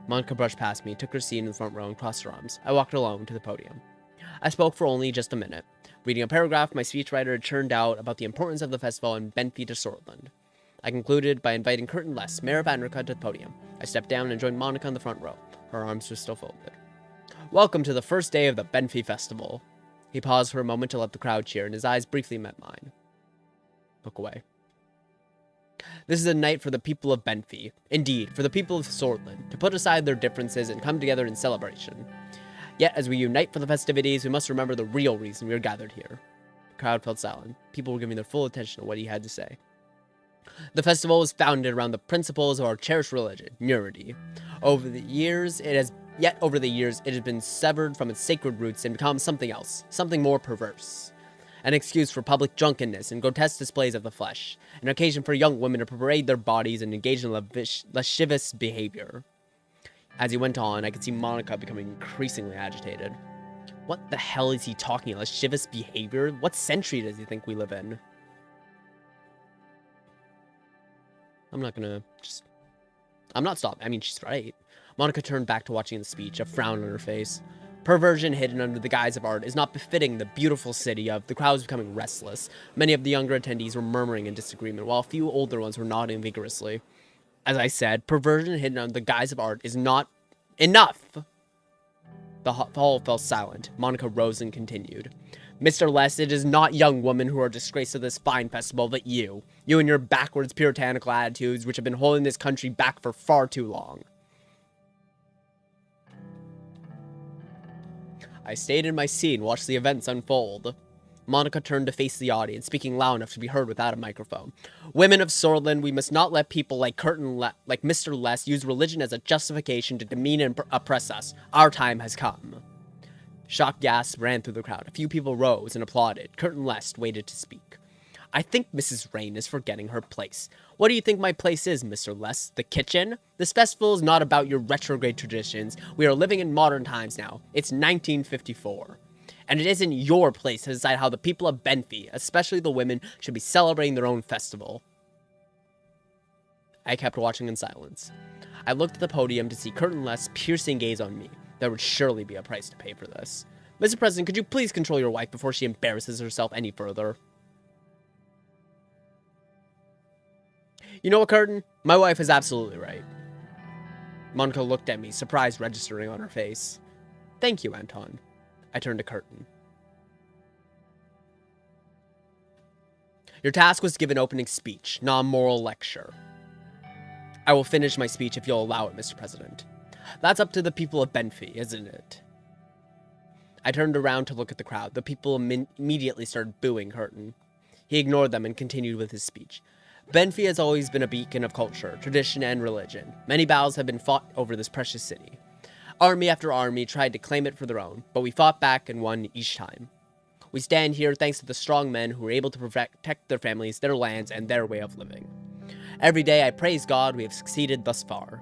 Monica brushed past me, took her seat in the front row, and crossed her arms. I walked alone to the podium. I spoke for only just a minute. Reading a paragraph my speechwriter had churned out about the importance of the festival in Benfey to Sordland. I concluded by inviting Curtin Less, mayor of Anrica, to the podium. I stepped down and joined Monica in the front row. Her arms were still folded. Welcome to the first day of the Benfey Festival. He paused for a moment to let the crowd cheer, and his eyes briefly met mine. Look away. This is a night for the people of Benfey. Indeed, for the people of Sordland, to put aside their differences and come together in celebration. Yet, as we unite for the festivities, we must remember the real reason we are gathered here. The crowd felt silent. People were giving their full attention to what he had to say. The festival was founded around the principles of our cherished religion, Nurity. Over the years, it has been severed from its sacred roots and become something else, something more perverse. An excuse for public drunkenness and grotesque displays of the flesh, an occasion for young women to parade their bodies and engage in lascivious behavior. As he went on, I could see Monica becoming increasingly agitated. What the hell is he talking about? Lascivious behavior? What century does he think we live in? I'm not stopping. I mean, she's right. Monica turned back to watching the speech, a frown on her face. Perversion hidden under the guise of art is not befitting the beautiful city of. The crowd was becoming restless. Many of the younger attendees were murmuring in disagreement, while a few older ones were nodding vigorously. As I said, perversion hidden under the guise of art is not Enough! The hall fell silent. Monica rose and continued. Mr. Les, it is not young women who are a disgrace to this fine festival, but you. You and your backwards puritanical attitudes, which have been holding this country back for far too long. I stayed in my seat and watched the events unfold. Monica turned to face the audience, speaking loud enough to be heard without a microphone. Women of Sordland, we must not let people like Mr. Les use religion as a justification to demean and oppress us. Our time has come. Shocked gasps ran through the crowd. A few people rose and applauded. Curtin Les waited to speak. I think Mrs. Rain is forgetting her place. What do you think my place is, Mr. Les? The kitchen? This festival is not about your retrograde traditions. We are living in modern times now. It's 1954. And it isn't your place to decide how the people of Benfey, especially the women, should be celebrating their own festival. I kept watching in silence. I looked at the podium to see Curtin Les' piercing gaze on me. There would surely be a price to pay for this. Mr. President, could you please control your wife before she embarrasses herself any further? You know what, Curtin? My wife is absolutely right. Monica looked at me, surprise registering on her face. Thank you, Anton. I turned to Curtin. Your task was to give an opening speech, not a moral lecture. I will finish my speech if you'll allow it, Mr. President. That's up to the people of Benfey, isn't it? I turned around to look at the crowd. The people immediately started booing Curtin. He ignored them and continued with his speech. Benfey has always been a beacon of culture, tradition, and religion. Many battles have been fought over this precious city. Army after army tried to claim it for their own, but we fought back and won each time. We stand here thanks to the strong men who were able to protect their families, their lands, and their way of living. Every day I praise God we have succeeded thus far.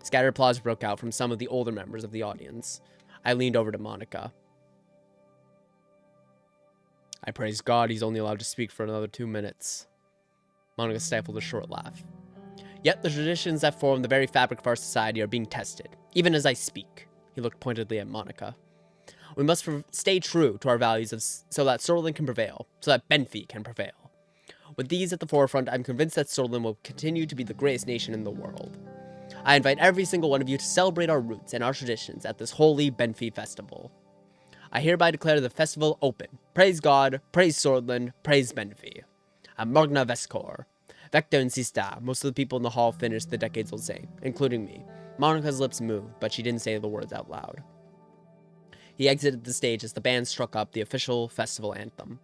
Scattered applause broke out from some of the older members of the audience. I leaned over to Monica. I praise God he's only allowed to speak for another 2 minutes. Monica stifled a short laugh. Yet the traditions that form the very fabric of our society are being tested, even as I speak. He looked pointedly at Monica. We must stay true to our values so that Sordland can prevail, so that Benfey can prevail. With these at the forefront, I'm convinced that Sordland will continue to be the greatest nation in the world. I invite every single one of you to celebrate our roots and our traditions at this holy Benfey festival. I hereby declare the festival open. Praise God, praise Sordland, praise Benfey. I'm Morgna Wes Core. Vector insista. Most of the people in the hall finished the decades-old saying, including me. Monica's lips moved, but she didn't say the words out loud. He exited the stage as the band struck up the official festival anthem.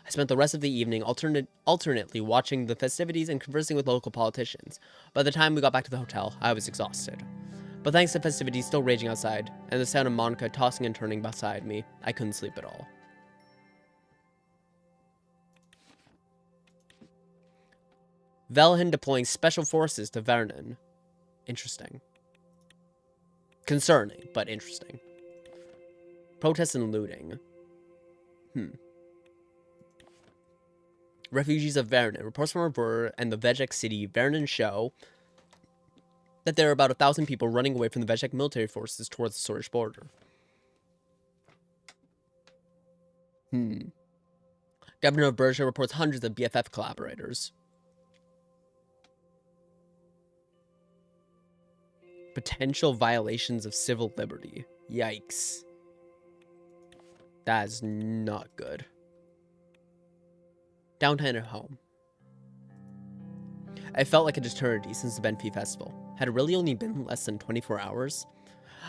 I spent the rest of the evening alternately watching the festivities and conversing with local politicians. By the time we got back to the hotel, I was exhausted. But thanks to festivities still raging outside, and the sound of Monica tossing and turning beside me, I couldn't sleep at all. Velhen deploying special forces to Vernon. Interesting. Concerning, but interesting. Protests and looting. Refugees of Vernon. Reports from a reporter and the Vejek city Vernon show that there are about 1,000 people running away from the Vejek military forces towards the Sordish border. Governor of Berger reports hundreds of BFF collaborators. Potential violations of civil liberty. Yikes. That is not good. Downtown at home. I felt like an eternity since the Benfey festival. Had it really only been less than 24 hours?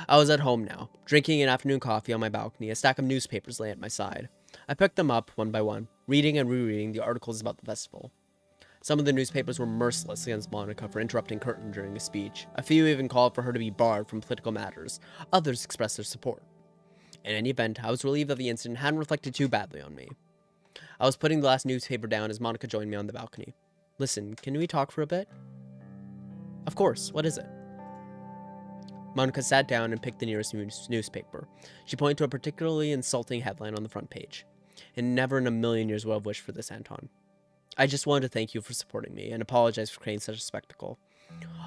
I was at home now, drinking an afternoon coffee on my balcony, a stack of newspapers lay at my side. I picked them up one by one, reading and rereading the articles about the festival. Some of the newspapers were merciless against Monica for interrupting Curtin during a speech. A few even called for her to be barred from political matters. Others expressed their support. In any event, I was relieved that the incident hadn't reflected too badly on me. I was putting the last newspaper down as Monica joined me on the balcony. Listen, can we talk for a bit? Of course, what is it? Monica sat down and picked the nearest newspaper. She pointed to a particularly insulting headline on the front page. And never in a million years would I have wished for this, Anton. I just wanted to thank you for supporting me and apologize for creating such a spectacle.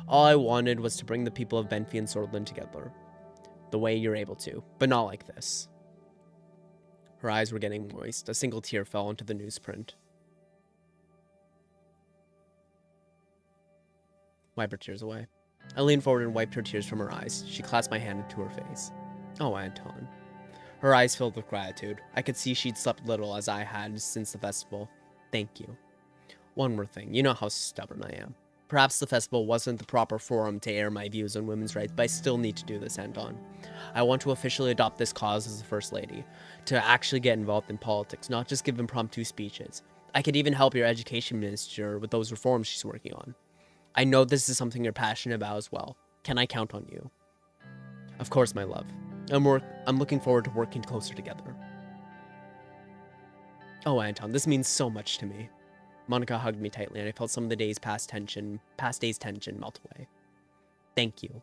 All I wanted was to bring the people of Benfey and Sordland together. The way you're able to, but not like this. Her eyes were getting moist. A single tear fell onto the newsprint. Wipe her tears away. I leaned forward and wiped her tears from her eyes. She clasped my hand to her face. Oh, Anton. Her eyes filled with gratitude. I could see she'd slept little as I had since the festival. Thank you. One more thing. You know how stubborn I am. Perhaps the festival wasn't the proper forum to air my views on women's rights, but I still need to do this, Anton. I want to officially adopt this cause as the First Lady. To actually get involved in politics, not just give impromptu speeches. I could even help your education minister with those reforms she's working on. I know this is something you're passionate about as well. Can I count on you? Of course, my love. I'm looking forward to working closer together. Oh, Anton, this means so much to me. Monica hugged me tightly, and I felt some of the past day's tension melt away. Thank you.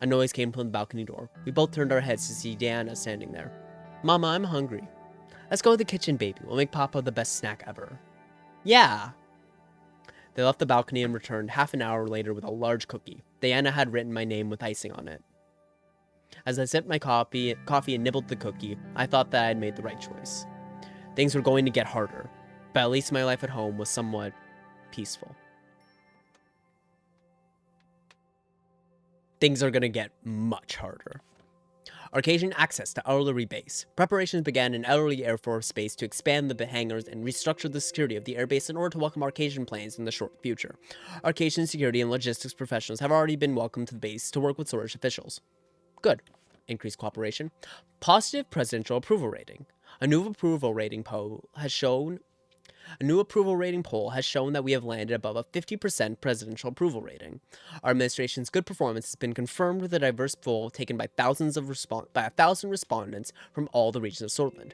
A noise came from the balcony door. We both turned our heads to see Diana standing there. Mama, I'm hungry. Let's go to the kitchen, baby. We'll make Papa the best snack ever. Yeah. They left the balcony and returned half an hour later with a large cookie. Diana had written my name with icing on it. As I sipped my coffee and nibbled the cookie, I thought that I had made the right choice. Things were going to get harder, but at least my life at home was somewhat peaceful. Things are going to get much harder. Arcadian access to Artillery Base. Preparations began in Ellery Air Force Base to expand the hangars and restructure the security of the airbase in order to welcome Arcadian planes in the short future. Arcadian security and logistics professionals have already been welcomed to the base to work with Zordish officials. Good. Increased cooperation. Positive presidential approval rating. A new approval rating poll has shown that we have landed above a 50% presidential approval rating. Our administration's good performance has been confirmed with a diverse poll taken by 1,000 respondents from all the regions of Sordland.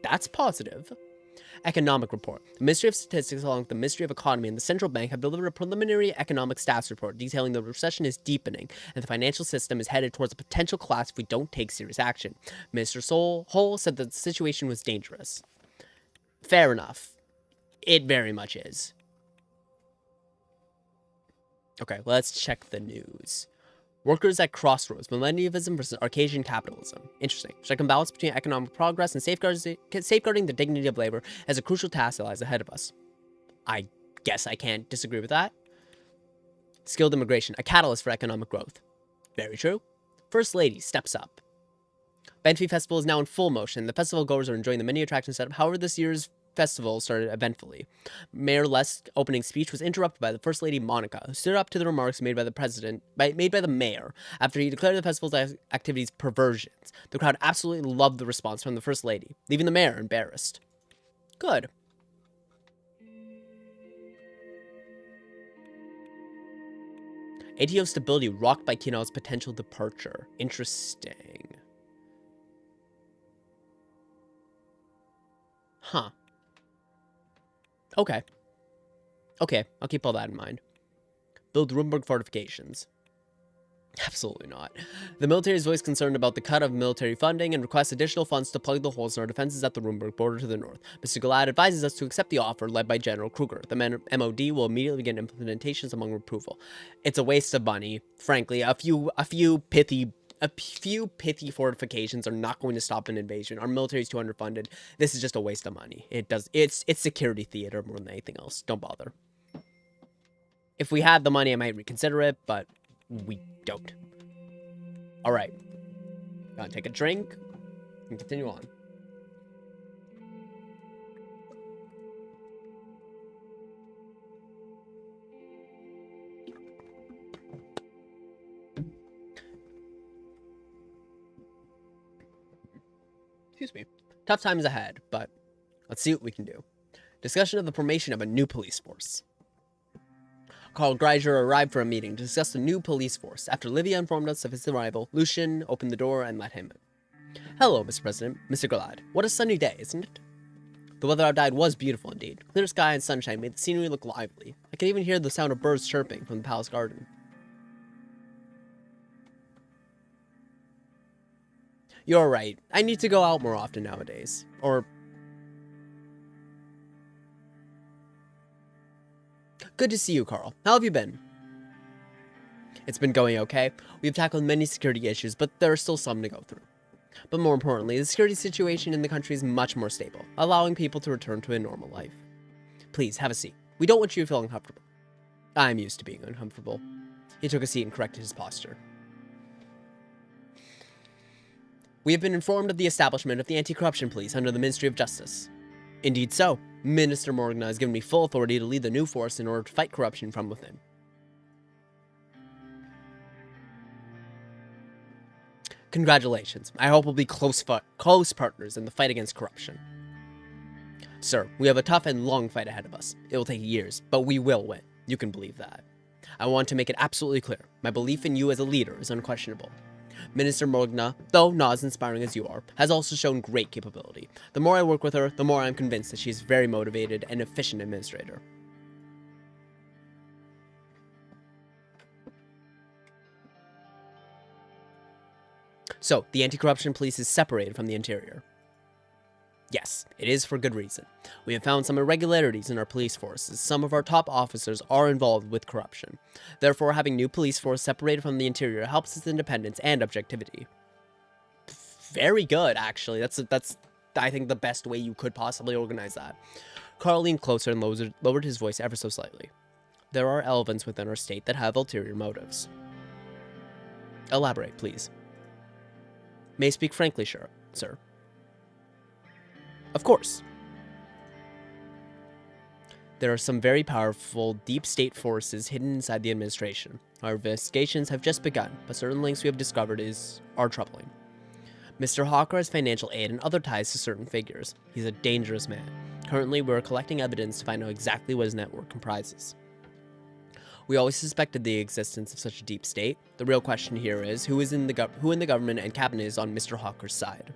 That's positive. Economic report. The Ministry of Statistics, along with the Ministry of Economy and the Central Bank, have delivered a preliminary economic stats report detailing the recession is deepening and the financial system is headed towards a potential collapse if we don't take serious action. Minister Hull said that the situation was dangerous. Fair enough. It very much is. Okay, let's check the news. Workers at crossroads. Millennialism versus Arcadian capitalism. Interesting. Striking balance between economic progress and safeguarding the dignity of labor as a crucial task that lies ahead of us. I guess I can't disagree with that. Skilled immigration. A catalyst for economic growth. Very true. First Lady steps up. Benfey Festival is now in full motion. The festival goers are enjoying the many attractions set up. However, this year's festival started eventfully. Mayor Lest's opening speech was interrupted by the First Lady Monica, who stood up to the remarks made by the mayor after he declared the festival's activities perversions. The crowd absolutely loved the response from the First Lady, leaving the mayor embarrassed. Good. ATO stability rocked by Kino's potential departure. Interesting. Huh. Okay. Okay, I'll keep all that in mind. Build Rumburg fortifications. Absolutely not. The military is voiced concerned about the cut of military funding and requests additional funds to plug the holes in our defenses at the Rumburg border to the north. Mr. Galad advises us to accept the offer led by General Kruger. The MOD will immediately begin implementations among approval. It's a waste of money. Frankly, a few pithy fortifications are not going to stop an invasion. Our military is too underfunded. This is just a waste of money. It's security theater more than anything else. Don't bother. If we had the money, I might reconsider it, but we don't. All right. Gonna take a drink and continue on. Excuse me. Tough times ahead, but let's see what we can do. Discussion of the formation of a new police force. Carl Greiser arrived for a meeting to discuss the new police force. After Livia informed us of his arrival, Lucian opened the door and let him in. Hello, Mr. President. Mr. Galad. What a sunny day, isn't it? The weather outside was beautiful indeed. Clear sky and sunshine made the scenery look lively. I could even hear the sound of birds chirping from the palace garden. You're right. I need to go out more often nowadays. Or... Good to see you, Carl. How have you been? It's been going okay. We've tackled many security issues, but there are still some to go through. But more importantly, the security situation in the country is much more stable, allowing people to return to a normal life. Please, have a seat. We don't want you to feel uncomfortable. I'm used to being uncomfortable. He took a seat and corrected his posture. We have been informed of the establishment of the Anti-Corruption Police under the Ministry of Justice. Indeed so. Minister Morgna has given me full authority to lead the new force in order to fight corruption from within. Congratulations. I hope we'll be close partners in the fight against corruption. Sir, we have a tough and long fight ahead of us. It will take years, but we will win. You can believe that. I want to make it absolutely clear. My belief in you as a leader is unquestionable. Minister Morgna, though not as inspiring as you are, has also shown great capability. The more I work with her, the more I'm convinced that she is a very motivated and efficient administrator. So, the anti-corruption police is separated from the interior. Yes, it is for good reason. We have found some irregularities in our police forces. Some of our top officers are involved with corruption. Therefore, having new police force separated from the interior helps its independence and objectivity. Very good, actually. That's I think, the best way you could possibly organize that. Carl leaned closer and lowered his voice ever so slightly. There are elements within our state that have ulterior motives. Elaborate, please. May I speak frankly, sir? Of course. There are some very powerful deep state forces hidden inside the administration. Our investigations have just begun, but certain links we have discovered are troubling. Mr. Hawker has financial aid and other ties to certain figures. He's a dangerous man. Currently, we're collecting evidence to find out exactly what his network comprises. We always suspected the existence of such a deep state. The real question here is who in the government and cabinet is on Mr. Hawker's side.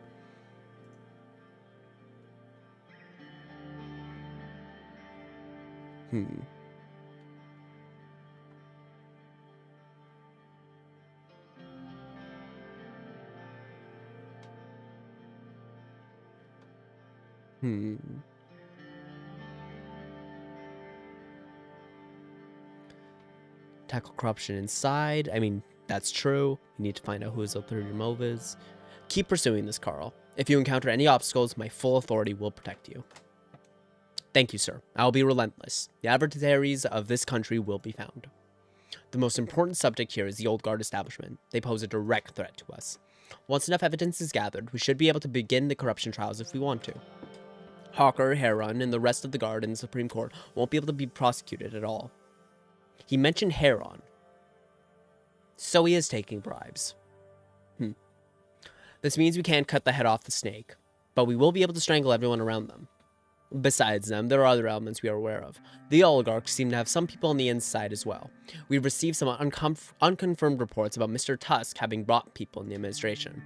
Tackle corruption inside. I mean, that's true. You need to find out who his ulterior motive is. Keep pursuing this, Carl. If you encounter any obstacles, my full authority will protect you. Thank you, sir. I will be relentless. The adversaries of this country will be found. The most important subject here is the Old Guard establishment. They pose a direct threat to us. Once enough evidence is gathered, we should be able to begin the corruption trials if we want to. Hawker, Heron, and the rest of the Guard and the Supreme Court won't be able to be prosecuted at all. He mentioned Heron. So he is taking bribes. This means we can't cut the head off the snake, but we will be able to strangle everyone around them. Besides them, there are other elements we are aware of. The oligarchs seem to have some people on the inside as well. We've received some unconfirmed reports about Mr. Tusk having brought people in the administration.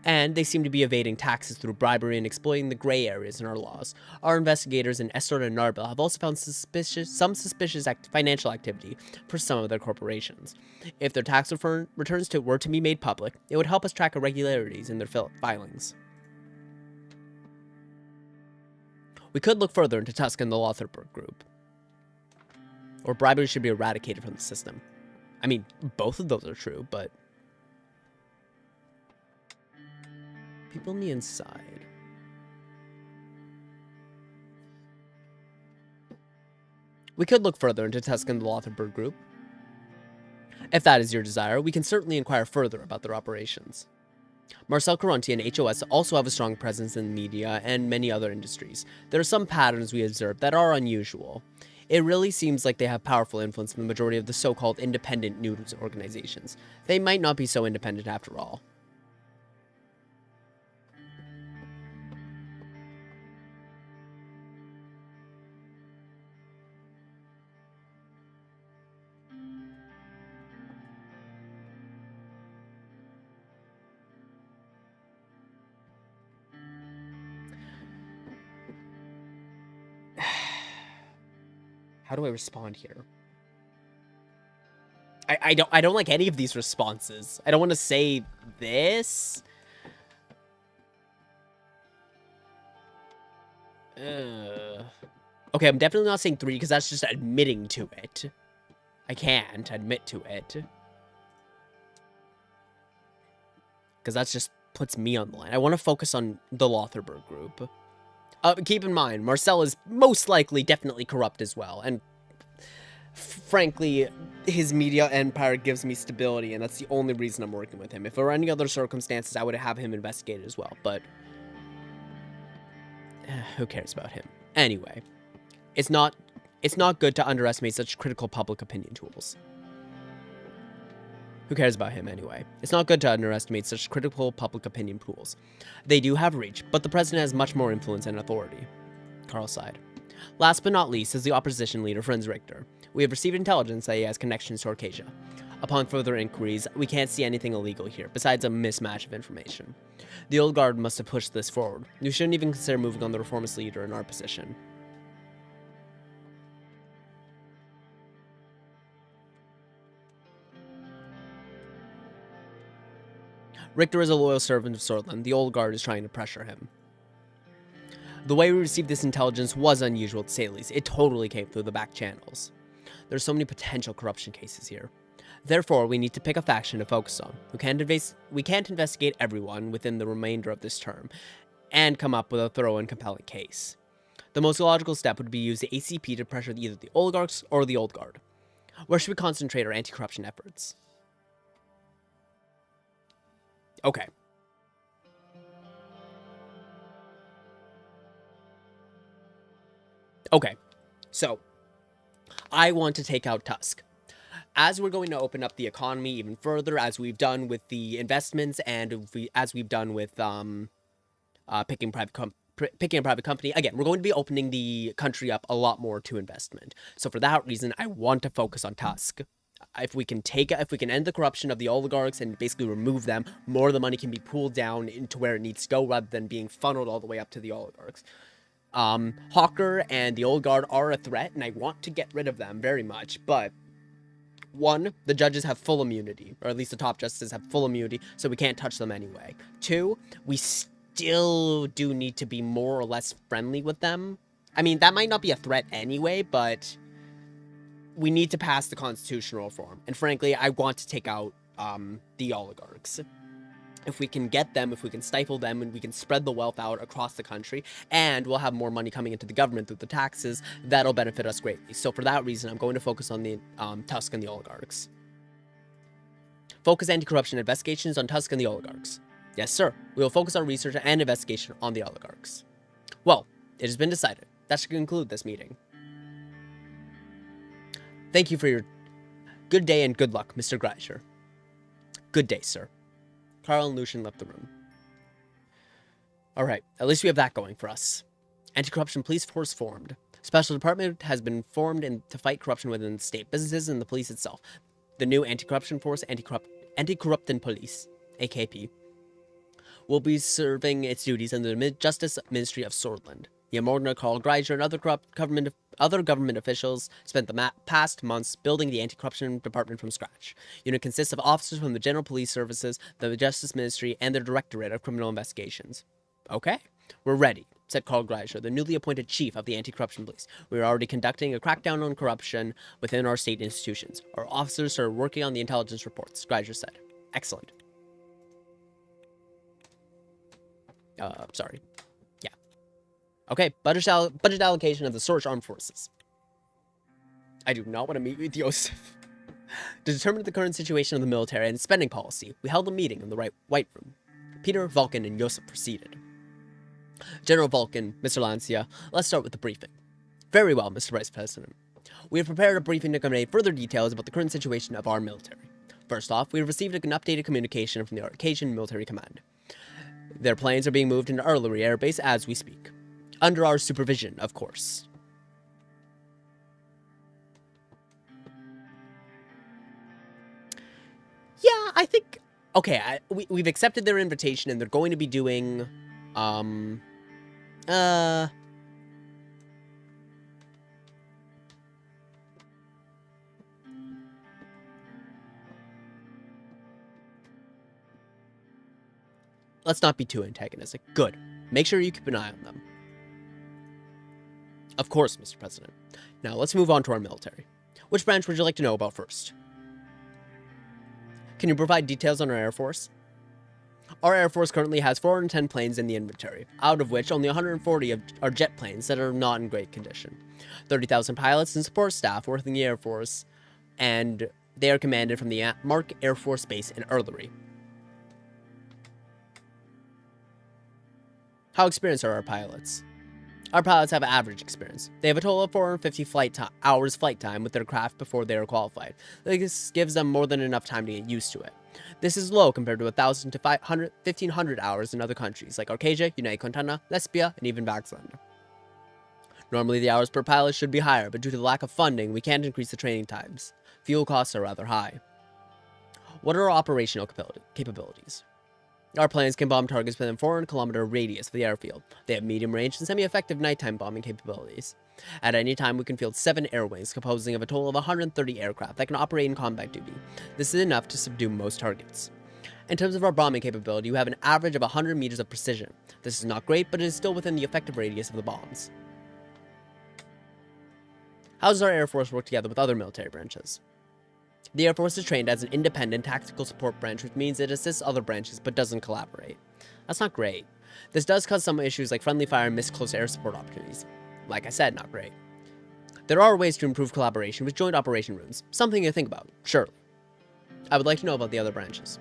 And they seem to be evading taxes through bribery and exploiting the gray areas in our laws. Our investigators in Estor and Narbil have also found some suspicious financial activity for some of their corporations. If their tax returns were to be made public, it would help us track irregularities in their filings. We could look further into Tusk and the Lotherberg group. Or bribery should be eradicated from the system. I mean, both of those are true, but... people on the inside. We could look further into Tusk and the Lotherberg group. If that is your desire, we can certainly inquire further about their operations. Marcel Caronti and HOS also have a strong presence in media and many other industries. There are some patterns we observe that are unusual. It really seems like they have powerful influence in the majority of the so-called independent news organizations. They might not be so independent after all. How do I respond here? I don't like any of these responses. I don't want to say this. Okay, I'm definitely not saying 3 because that's just admitting to it. I can't admit to it. Because that just puts me on the line. I want to focus on the Lotherberg group. Keep in mind, Marcel is most likely definitely corrupt as well. And Frankly, his media empire gives me stability, and that's the only reason I'm working with him. If there were any other circumstances, I would have him investigated as well, but who cares about him? Anyway, it's not good to underestimate such critical public opinion tools. Who cares about him anyway? It's not good to underestimate such critical public opinion tools. They do have reach, but the president has much more influence and authority. Carl sighed. Last but not least is the opposition leader, Franz Richter. We have received intelligence that he has connections to Arcadia. Upon further inquiries, we can't see anything illegal here, besides a mismatch of information. The old guard must have pushed this forward. We shouldn't even consider moving on the reformist leader in our position. Richter is a loyal servant of Sordland. The old guard is trying to pressure him. The way we received this intelligence was unusual, to say the least. It totally came through the back channels. There's so many potential corruption cases here. Therefore, we need to pick a faction to focus on. We can't investigate everyone within the remainder of this term, and come up with a thorough and compelling case. The most logical step would be to use the ACP to pressure either the oligarchs or the old guard. Where should we concentrate our anti-corruption efforts? Okay. Okay, so I want to take out Tusk. As we're going to open up the economy even further, as we've done with the investments, and as we've done with picking a private company, again, we're going to be opening the country up a lot more to investment. So for that reason, I want to focus on Tusk. If we can end the corruption of the oligarchs and basically remove them, more of the money can be pooled down into where it needs to go rather than being funneled all the way up to the oligarchs. Hawker and the old guard are a threat, and I want to get rid of them very much, but one, the judges have full immunity, or at least the top justices have full immunity, so we can't touch them anyway. Two, we still do need to be more or less friendly with them. I mean, that might not be a threat anyway, but we need to pass the constitutional reform, and frankly, I want to take out the oligarchs. If we can get them, if we can stifle them, and we can spread the wealth out across the country, and we'll have more money coming into the government through the taxes, that'll benefit us greatly. So for that reason, I'm going to focus on the Tusk and the oligarchs. Focus anti-corruption investigations on Tusk and the oligarchs. Yes, sir. We will focus our research and investigation on the oligarchs. Well, it has been decided. That should conclude this meeting. Thank you for your good day and good luck, Mr. Greiser. Good day, sir. Carl and Lucian left the room. Alright, at least we have that going for us. Anti-corruption police force formed. Special department has been formed to fight corruption within the state, businesses, and the police itself. The new anti-corruption force, Anti-Corruption Police, AKP, will be serving its duties under the Justice Ministry of Sordland. Morgna, Carl Greiser, and other government officials spent the past months building the anti-corruption department from scratch. Unit consists of officers from the General Police Services, the Justice Ministry, and the Directorate of Criminal Investigations. Okay, we're ready, said Carl Greiser, the newly appointed chief of the anti-corruption police. We are already conducting a crackdown on corruption within our state institutions. Our officers are working on the intelligence reports, Greiser said. Excellent. Sorry. Yeah. Okay, budget allocation of the Sword's Armed Forces. I do not want to meet with Yosef. To determine the current situation of the military and spending policy, we held a meeting in the White Room. Peter, Vulcan, and Yosef proceeded. General Vulcan, Mr. Lancia, let's start with the briefing. Very well, Mr. Vice President. We have prepared a briefing to convey further details about the current situation of our military. First off, we have received an updated communication from the Arcadian Military Command. Their planes are being moved into Arlery Air Base as we speak. Under our supervision, of course. Yeah, I think... Okay, we've accepted their invitation, and they're going to be doing... Let's not be too antagonistic. Good. Make sure you keep an eye on them. Of course, Mr. President. Now, let's move on to our military. Which branch would you like to know about first? Can you provide details on our Air Force? Our Air Force currently has 410 planes in the inventory, out of which only 140 are jet planes that are not in great condition. 30,000 pilots and support staff work in the Air Force, and they are commanded from the Mark Air Force Base in Erlery. How experienced are our pilots? Our pilots have average experience. They have a total of 450 hours flight time with their craft before they are qualified. This gives them more than enough time to get used to it. This is low compared to 1,000 to 1,500 hours in other countries like Arcadia, United Contana, Lesbia, and even Vaxland. Normally the hours per pilot should be higher, but due to the lack of funding, we can't increase the training times. Fuel costs are rather high. What are our operational capabilities? Our planes can bomb targets within a 400-kilometer radius of the airfield. They have medium-range and semi-effective nighttime bombing capabilities. At any time, we can field 7 air wings, composing of a total of 130 aircraft that can operate in combat duty. This is enough to subdue most targets. In terms of our bombing capability, we have an average of 100 meters of precision. This is not great, but it is still within the effective radius of the bombs. How does our Air Force work together with other military branches? The Air Force is trained as an independent tactical support branch, which means it assists other branches but doesn't collaborate. That's not great. This does cause some issues like friendly fire and missed close air support opportunities. Like I said, not great. There are ways to improve collaboration with joint operation rooms, something to think about, surely. I would like to know about the other branches.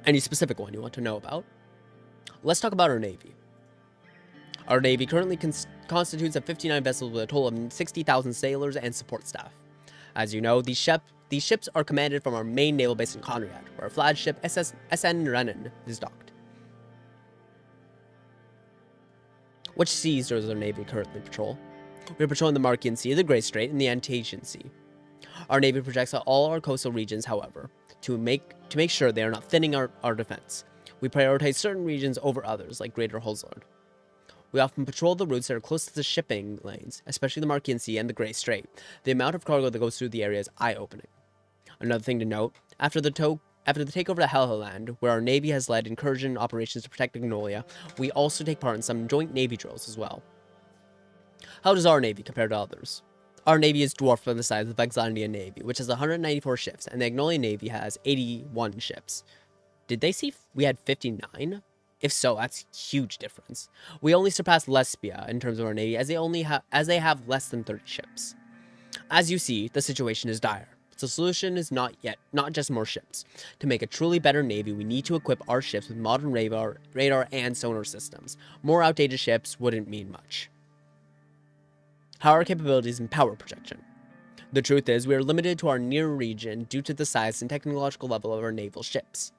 Any specific one you want to know about? Let's talk about our Navy. Our Navy currently constitutes of 59 vessels with a total of 60,000 sailors and support staff. As you know, these ships are commanded from our main naval base in Conrad, where our flagship SN Renan is docked. Which seas does our Navy currently patrol? We are patrolling the Markian Sea, the Great Strait, and the Antasian Sea. Our Navy projects out all our coastal regions, however, to make sure they are not thinning our defense. We prioritize certain regions over others, like Greater Hulzland. We often patrol the routes that are close to the shipping lanes, especially the Markian Sea and the Great Strait. The amount of cargo that goes through the area is eye-opening. Another thing to note, after the takeover of Helheland, where our Navy has led incursion operations to protect Magnolia, we also take part in some joint Navy drills as well. How does our Navy compare to others? Our Navy is dwarfed by the size of the Vaxlandian Navy, which has 194 ships, and the Agnolian Navy has 81 ships. Did they see we had 59? If so, that's a huge difference. We only surpassed Lesbia in terms of our Navy, as they have less than 30 ships. As you see, the situation is dire. The solution is not just more ships. To make a truly better Navy, we need to equip our ships with modern radar and sonar systems. More outdated ships wouldn't mean much. How are our capabilities in power projection? The truth is, we are limited to our near region due to the size and technological level of our naval ships.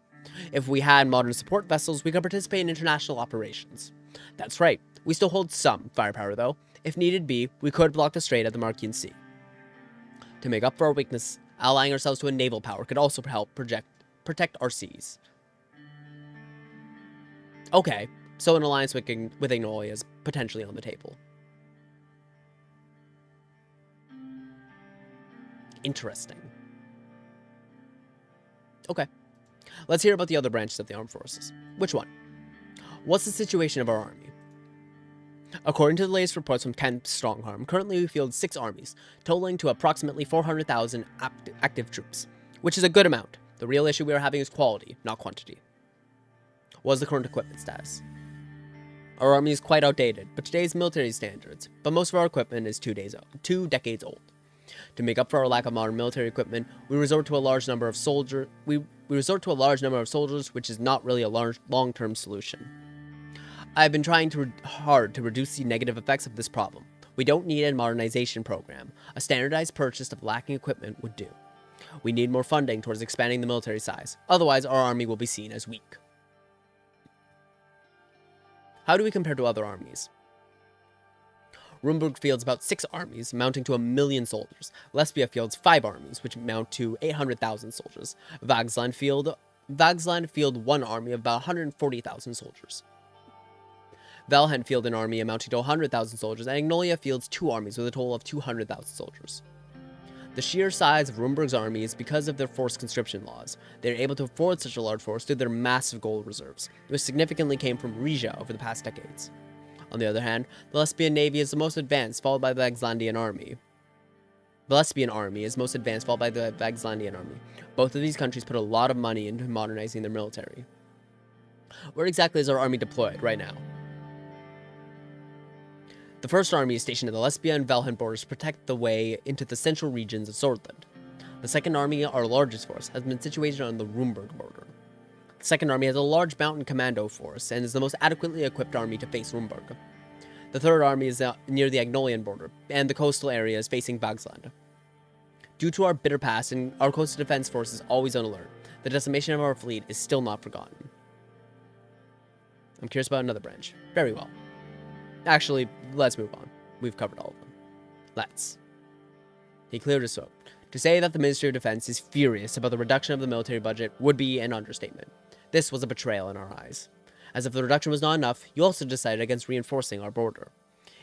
If we had modern support vessels, we could participate in international operations. That's right, we still hold some firepower though. If needed be, we could block the strait at the Markian Sea. To make up for our weakness, allying ourselves to a naval power could also help protect our seas. Okay, so an alliance with Agnolia is potentially on the table. Interesting. Okay. Let's hear about the other branches of the armed forces. Which one? What's the situation of our army? According to the latest reports from Kent Strongarm, currently we field 6 armies, totaling to approximately 400,000 active troops, which is a good amount. The real issue we are having is quality, not quantity. What is the current equipment status? Our army is quite outdated, but today's military standards, but most of our equipment is 2 decades old. To make up for our lack of modern military equipment, we resort to a large number of soldiers. We resort to a large number of soldiers, which is not really a long-term solution. I've been trying hard to reduce the negative effects of this problem. We don't need a modernization program. A standardized purchase of lacking equipment would do. We need more funding towards expanding the military size. Otherwise, our army will be seen as weak. How do we compare to other armies? Rumburg fields about 6 armies, amounting to 1 million soldiers. Lesbia fields 5 armies, which amount to 800,000 soldiers. Vaxland field 1 army of about 140,000 soldiers. Valhen field an army amounting to 100,000 soldiers, and Agnolia fields 2 armies with a total of 200,000 soldiers. The sheer size of Rumburg's army is because of their forced conscription laws. They are able to afford such a large force due to their massive gold reserves, which significantly came from Riga over the past decades. On the other hand, the Lesbian Navy is the most advanced, followed by the Vaxlandian army. The Lesbian army is most advanced, followed by the Vaxlandian army. Both of these countries put a lot of money into modernizing their military. Where exactly is our army deployed right now? The first army is stationed at the Lesbia and Valhen borders to protect the way into the central regions of Sordland. The second army, our largest force, has been situated on the Rumburg border. The second army has a large mountain commando force and is the most adequately equipped army to face Rumburg. The third army is near the Agnolian border, and the coastal area is facing Vagsland. Due to our bitter past and our coastal defense force is always on alert, the decimation of our fleet is still not forgotten. I'm curious about another branch. Very well. Actually, let's move on. We've covered all of them. Let's. He cleared his throat. To say that the Ministry of Defense is furious about the reduction of the military budget would be an understatement. This was a betrayal in our eyes. As if the reduction was not enough, you also decided against reinforcing our border.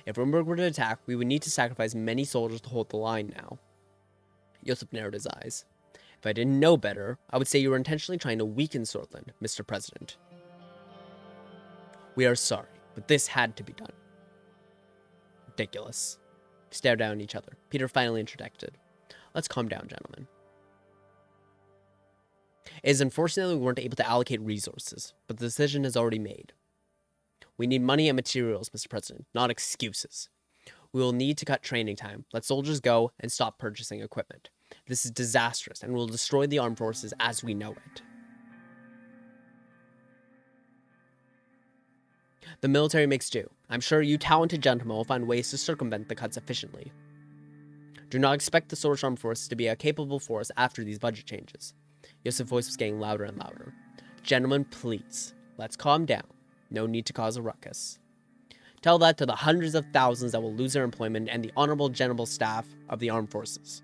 If Rumburg were to attack, we would need to sacrifice many soldiers to hold the line now. Joseph narrowed his eyes. If I didn't know better, I would say you were intentionally trying to weaken Sordland, Mr. President. We are sorry, but this had to be done. Ridiculous. We stared down at each other. Peter finally interjected. Let's calm down, gentlemen. It is unfortunate that we weren't able to allocate resources, but the decision is already made. We need money and materials, Mr. President, not excuses. We will need to cut training time, let soldiers go, and stop purchasing equipment. This is disastrous and will destroy the armed forces as we know it. The military makes do. I'm sure you talented gentlemen will find ways to circumvent the cuts efficiently. Do not expect the Sword's armed forces to be a capable force after these budget changes. Yosef's voice was getting louder and louder. Gentlemen, please, let's calm down. No need to cause a ruckus. Tell that to the hundreds of thousands that will lose their employment and the honorable general staff of the armed forces.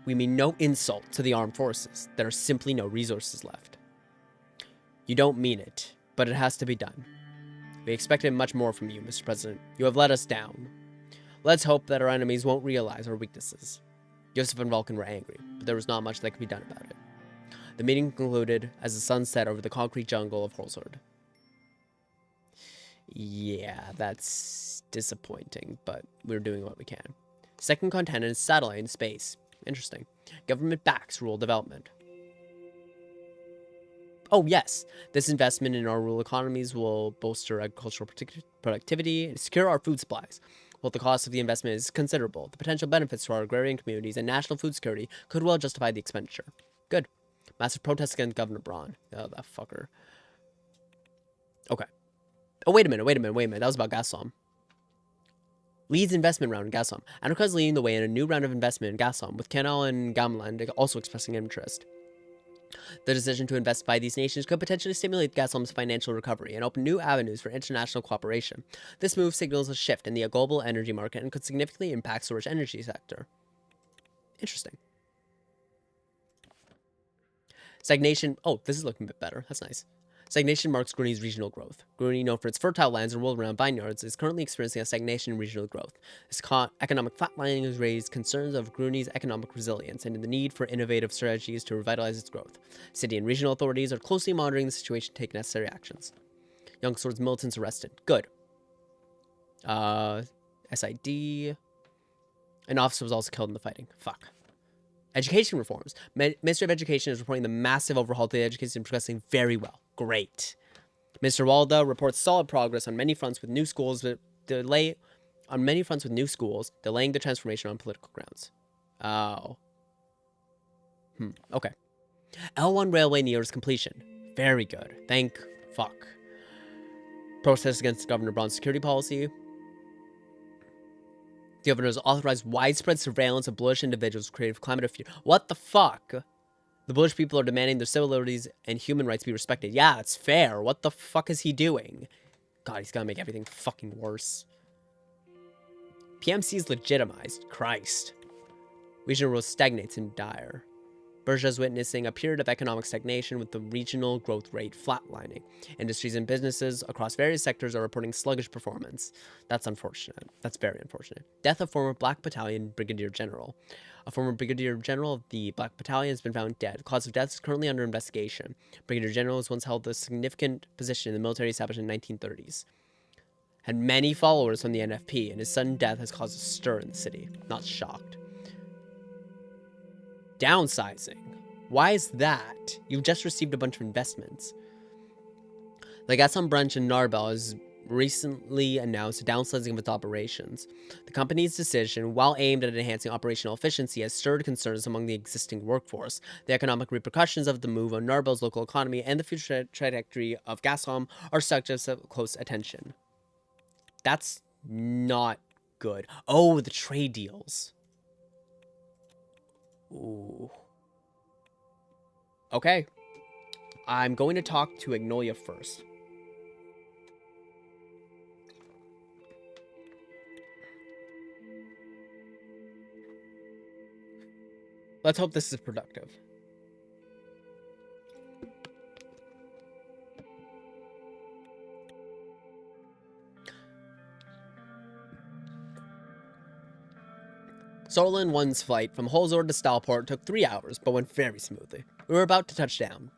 We mean no insult to the armed forces. There are simply no resources left. You don't mean it, but it has to be done. We expected much more from you, Mr. President. You have let us down. Let's hope that our enemies won't realize our weaknesses. Joseph and Vulcan were angry, but there was not much that could be done about it. The meeting concluded as the sun set over the concrete jungle of Holsord. Yeah, that's disappointing, but we're doing what we can. Second continent is satellite in space. Interesting. Government backs rural development. Oh, yes. This investment in our rural economies will bolster agricultural productivity and secure our food supplies. While the cost of the investment is considerable, the potential benefits to our agrarian communities and national food security could well justify the expenditure. Good. Massive protests against Governor Braun. Oh, that fucker. Okay. Oh, wait a minute. That was about Gaslam. Leads investment round in Gaslam. Anarcha is leading the way in a new round of investment in Gaslam, with Canal and Gamland also expressing interest. The decision to invest by these nations could potentially stimulate Gaslam's financial recovery and open new avenues for international cooperation. This move signals a shift in the global energy market and could significantly impact Storage energy sector. Interesting. Stagnation. Oh, this is looking a bit better. That's nice. Stagnation marks Gruny's regional growth. Gruny, known for its fertile lands and world-renowned vineyards, is currently experiencing a stagnation in regional growth. This economic flatlining has raised concerns of Gruny's economic resilience and the need for innovative strategies to revitalize its growth. City and regional authorities are closely monitoring the situation to take necessary actions. Young Sword's militants arrested. Good. SID. An officer was also killed in the fighting. Fuck. Education reforms. Ministry of Education is reporting the massive overhaul to the education progressing very well. Great. Mr. Walda reports solid progress on many fronts with new schools, but delaying the transformation on political grounds. Oh. Okay. L1 railway nears completion. Very good. Thank fuck. Protests against Governor Braun's security policy. The governor has authorized widespread surveillance of bullish individuals who created a climate of fear. What the fuck? The bullish people are demanding their civil liberties and human rights be respected. Yeah, it's fair. What the fuck is he doing? God, he's gonna make everything fucking worse. PMC is legitimized. Christ. Regional growth stagnates and dire. Berja is witnessing a period of economic stagnation with the regional growth rate flatlining. Industries and businesses across various sectors are reporting sluggish performance. That's unfortunate. That's very unfortunate. Death of former Black Battalion Brigadier General. A former Brigadier General of the Black Battalion has been found dead. The cause of death is currently under investigation. Brigadier General was once held a significant position in the military established in the 1930s. Had many followers from the NFP, and his sudden death has caused a stir in the city. Not shocked. Downsizing. Why is that? You've just received a bunch of investments. The Gaston branch in Narbel has recently announced a downsizing of its operations. The company's decision, while aimed at enhancing operational efficiency, has stirred concerns among the existing workforce. The economic repercussions of the move on Narbel's local economy and the future trajectory of Gaston are subject to close attention. That's not good. Oh, the trade deals. Ooh. Okay. I'm going to talk to Agnolia first. Let's hope this is productive. Sordland 1's flight from Holzord to Stalport took 3 hours, but went very smoothly. We were about to touch down.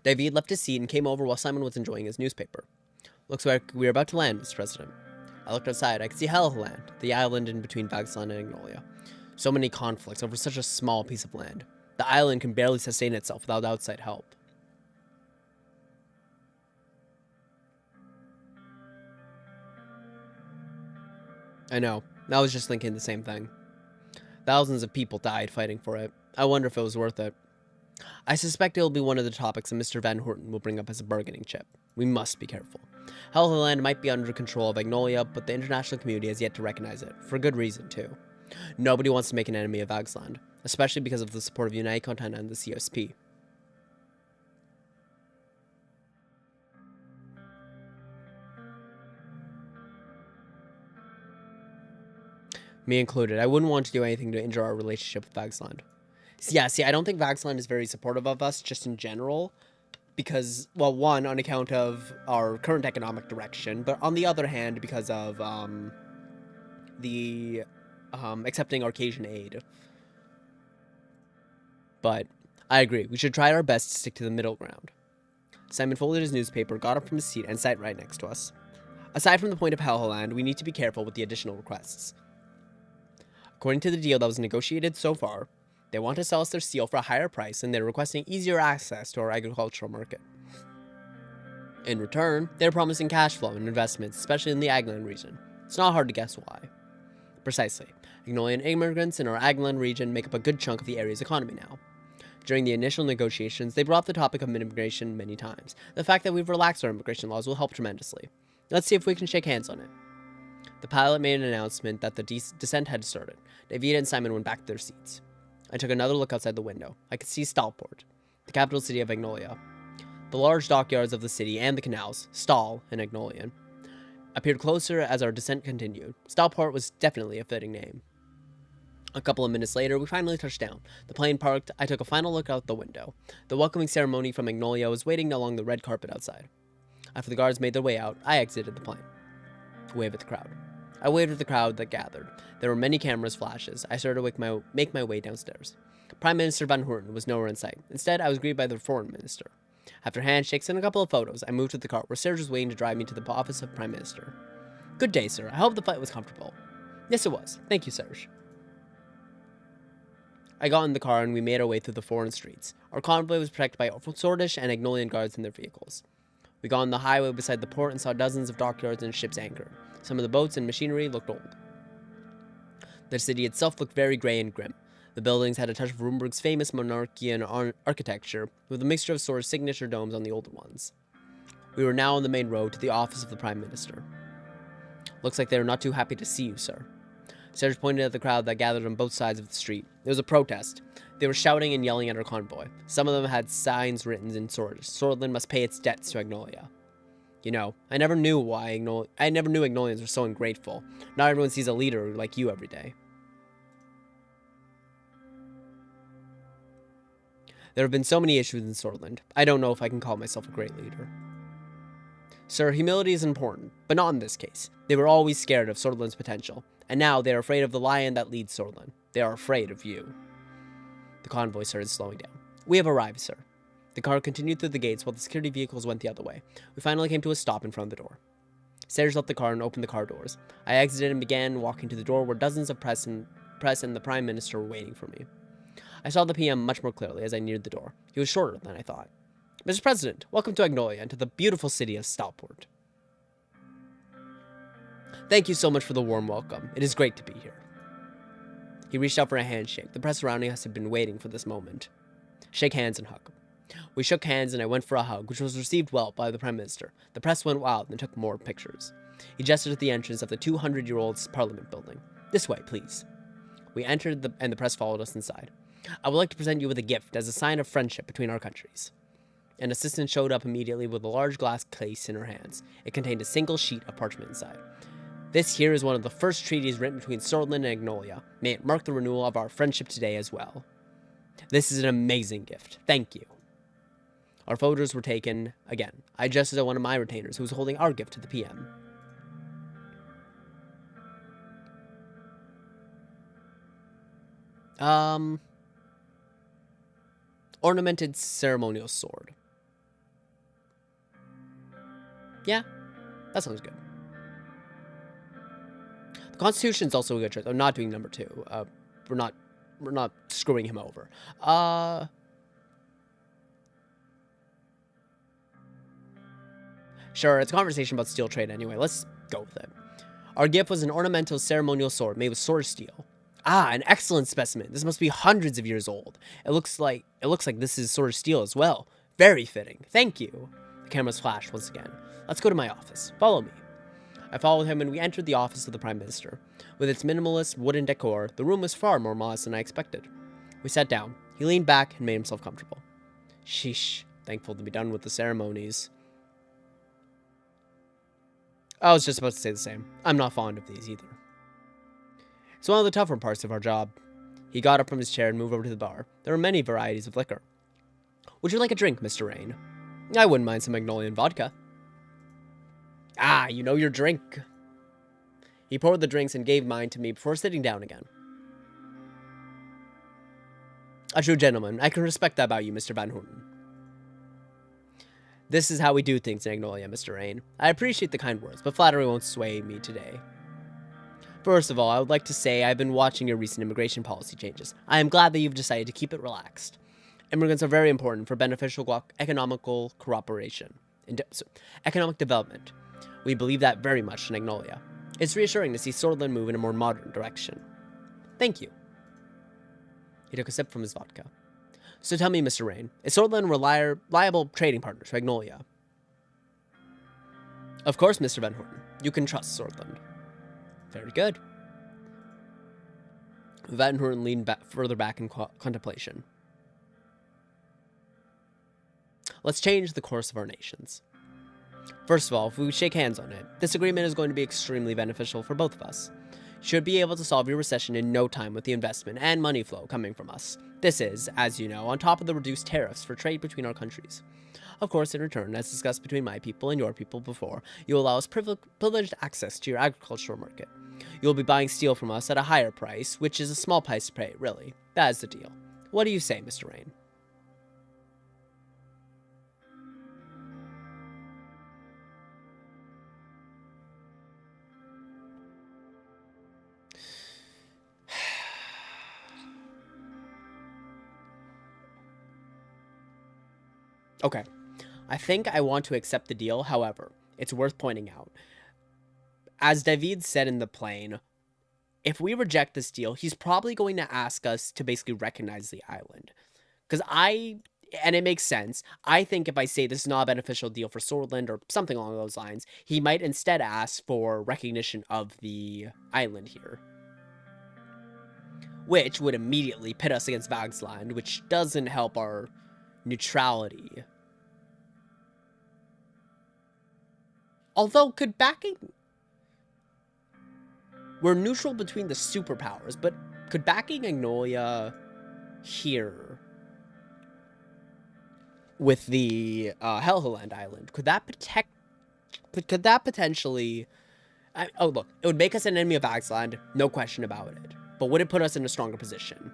David left his seat and came over while Simon was enjoying his newspaper. Looks like we were about to land, Mr. President. I looked outside. I could see Helgeland, the island in between Vagsland and Agnolia. So many conflicts over such a small piece of land. The island can barely sustain itself without outside help. I know. I was just thinking the same thing. Thousands of people died fighting for it. I wonder if it was worth it. I suspect it'll be one of the topics that Mr. Van Houten will bring up as a bargaining chip. We must be careful. Helgeland might be under control of Agnolia, but the international community has yet to recognize it, for good reason, too. Nobody wants to make an enemy of Vagsland, especially because of the support of United Content and the CSP. Me included. I wouldn't want to do anything to injure our relationship with Vagsland. Yeah, see, I don't think Vagsland is very supportive of us, just in general, because, well, one, on account of our current economic direction, but on the other hand, because of, accepting Arcasian aid. But, I agree, we should try our best to stick to the middle ground. Simon folded his newspaper, got up from his seat, and sat right next to us. Aside from the point of Helgeland, we need to be careful with the additional requests. According to the deal that was negotiated so far, they want to sell us their steel for a higher price, and they're requesting easier access to our agricultural market. In return, they're promising cash flow and investments, especially in the Agland region. It's not hard to guess why. Precisely. Agnolian immigrants in our Agland region make up a good chunk of the area's economy now. During the initial negotiations, they brought up the topic of immigration many times. The fact that we've relaxed our immigration laws will help tremendously. Let's see if we can shake hands on it. The pilot made an announcement that the descent had started. David and Simon went back to their seats. I took another look outside the window. I could see Stalport, the capital city of Agnolia. The large dockyards of the city and the canals, Stahl in Agnolian, appeared closer as our descent continued. Stalport was definitely a fitting name. A couple of minutes later, we finally touched down. The plane parked. I took a final look out the window. The welcoming ceremony from Agnolia was waiting along the red carpet outside. After the guards made their way out, I exited the plane. Wave at the crowd. I waved at the crowd that gathered. There were many cameras flashes. I started to make my way downstairs. Prime Minister Van Houten was nowhere in sight. Instead, I was greeted by the foreign minister. After handshakes and a couple of photos, I moved to the car where Serge was waiting to drive me to the office of Prime Minister. Good day, sir. I hope the flight was comfortable. Yes, it was. Thank you, Serge. I got in the car and we made our way through the foreign streets. Our convoy was protected by Sordish and Agnolian guards in their vehicles. We got on the highway beside the port and saw dozens of dockyards and ships anchored. Some of the boats and machinery looked old. The city itself looked very grey and grim. The buildings had a touch of Rumburg's famous monarchian architecture, with a mixture of Sor's signature domes on the older ones. We were now on the main road to the office of the Prime Minister. Looks like they were not too happy to see you, sir. Serge pointed at the crowd that gathered on both sides of the street. It was a protest. They were shouting and yelling at our convoy. Some of them had signs written in Sordish. Sordland must pay its debts to Agnolia. You know, I never knew Agnolians were so ungrateful. Not everyone sees a leader like you every day. There have been so many issues in Sordland. I don't know if I can call myself a great leader. Sir, humility is important, but not in this case. They were always scared of Sordland's potential, and now they are afraid of the lion that leads Sordland. They are afraid of you. The convoy started slowing down. We have arrived, sir. The car continued through the gates while the security vehicles went the other way. We finally came to a stop in front of the door. Serge left the car and opened the car doors. I exited and began walking to the door where dozens of press and the Prime Minister were waiting for me. I saw the PM much more clearly as I neared the door. He was shorter than I thought. Mr. President, welcome to Agnolia and to the beautiful city of Stopport. Thank you so much for the warm welcome. It is great to be here. He reached out for a handshake. The press surrounding us had been waiting for this moment. Shake hands and hug. We shook hands and I went for a hug, which was received well by the Prime Minister. The press went wild and took more pictures. He gestured at the entrance of the 200-year-old Parliament building. This way, please. We entered and the press followed us inside. I would like to present you with a gift as a sign of friendship between our countries. An assistant showed up immediately with a large glass case in her hands. It contained a single sheet of parchment inside. This here is one of the first treaties written between Sordland and Agnolia. May it mark the renewal of our friendship today as well. This is an amazing gift. Thank you. Our photos were taken again. I gestured at one of my retainers who was holding our gift to the PM. Ornamented ceremonial sword. Yeah, that sounds good. The Constitution's also a good choice. I'm not doing number 2. We're not screwing him over. Sure, it's a conversation about steel trade anyway. Let's go with it. Our gift was an ornamental ceremonial sword made with sword steel. Ah, an excellent specimen. This must be hundreds of years old. It looks like this is sword steel as well. Very fitting. Thank you. The cameras flashed once again. Let's go to my office. Follow me. I followed him and we entered the office of the Prime Minister. With its minimalist wooden decor, the room was far more modest than I expected. We sat down. He leaned back and made himself comfortable. Sheesh. Thankful to be done with the ceremonies. I was just about to say the same. I'm not fond of these either. It's one of the tougher parts of our job. He got up from his chair and moved over to the bar. There were many varieties of liquor. Would you like a drink, Mr. Rain? I wouldn't mind some Magnolian vodka. Ah, you know your drink. He poured the drinks and gave mine to me before sitting down again. A true gentleman. I can respect that about you, Mr. Van Houten. This is how we do things in Agnolia, Mr. Rain. I appreciate the kind words, but flattery won't sway me today. First of all, I would like to say I've been watching your recent immigration policy changes. I am glad that you've decided to keep it relaxed. Immigrants are very important for beneficial economical cooperation and economic development. We believe that very much in Agnolia. It's reassuring to see Sordland move in a more modern direction. Thank you. He took a sip from his vodka. So tell me, Mr. Rain, is Sordland reliable trading partners for Agnolia? Of course, Mr. Van Houten. You can trust Sordland. Very good. Van Houten leaned further back in contemplation. Let's change the course of our nations. First of all, if we shake hands on it, this agreement is going to be extremely beneficial for both of us. You should be able to solve your recession in no time with the investment and money flow coming from us. This is, as you know, on top of the reduced tariffs for trade between our countries. Of course, in return, as discussed between my people and your people before, you allow us privileged access to your agricultural market. You will be buying steel from us at a higher price, which is a small price to pay, really. That is the deal. What do you say, Mr. Rain? Okay, I think I want to accept the deal. However, it's worth pointing out, as David said in the plane, if we reject this deal, he's probably going to ask us to basically recognize the island. And it makes sense, I think if I say this is not a beneficial deal for Sordland or something along those lines, he might instead ask for recognition of the island here. Which would immediately pit us against Vagsland, which doesn't help our neutrality. Although, could backing... We're neutral between the superpowers, but could backing Agnolia here with the Helheland Island, could that potentially... oh, look, it would make us an enemy of Vagsland, no question about it. But would it put us in a stronger position?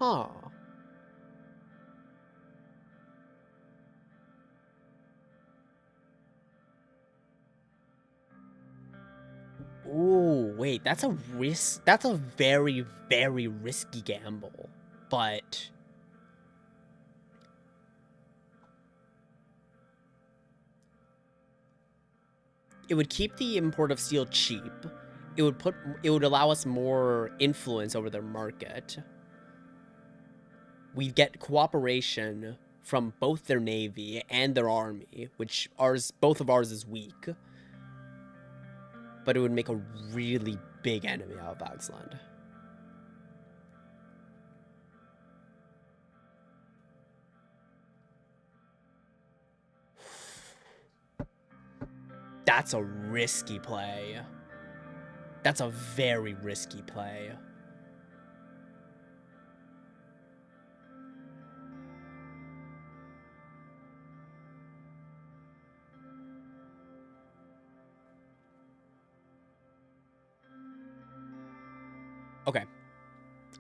Huh. Ooh, wait, that's a risk. That's a very, very risky gamble. But it would keep the import of steel cheap. It would allow us more influence over their market. We'd get cooperation from both their navy and their army, which both of ours is weak. But it would make a really big enemy out of Vagsland. That's a risky play. That's a very risky play.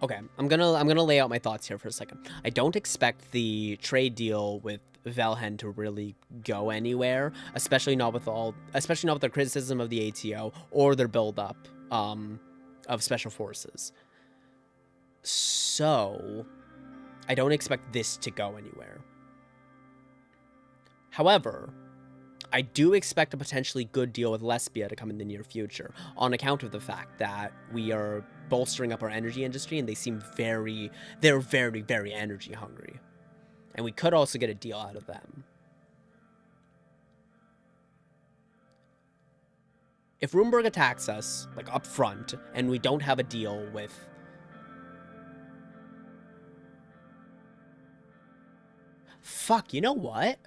Okay, I'm gonna lay out my thoughts here for a second. I don't expect the trade deal with Valhen to really go anywhere, especially not with their criticism of the ATO or their buildup of special forces. So I don't expect this to go anywhere. However, I do expect a potentially good deal with Lesbia to come in the near future, on account of the fact that we are bolstering up our energy industry, and they're very, very energy hungry. And we could also get a deal out of them. If Rumburg attacks us, like, up front, and we don't have a deal with... Fuck, you know what?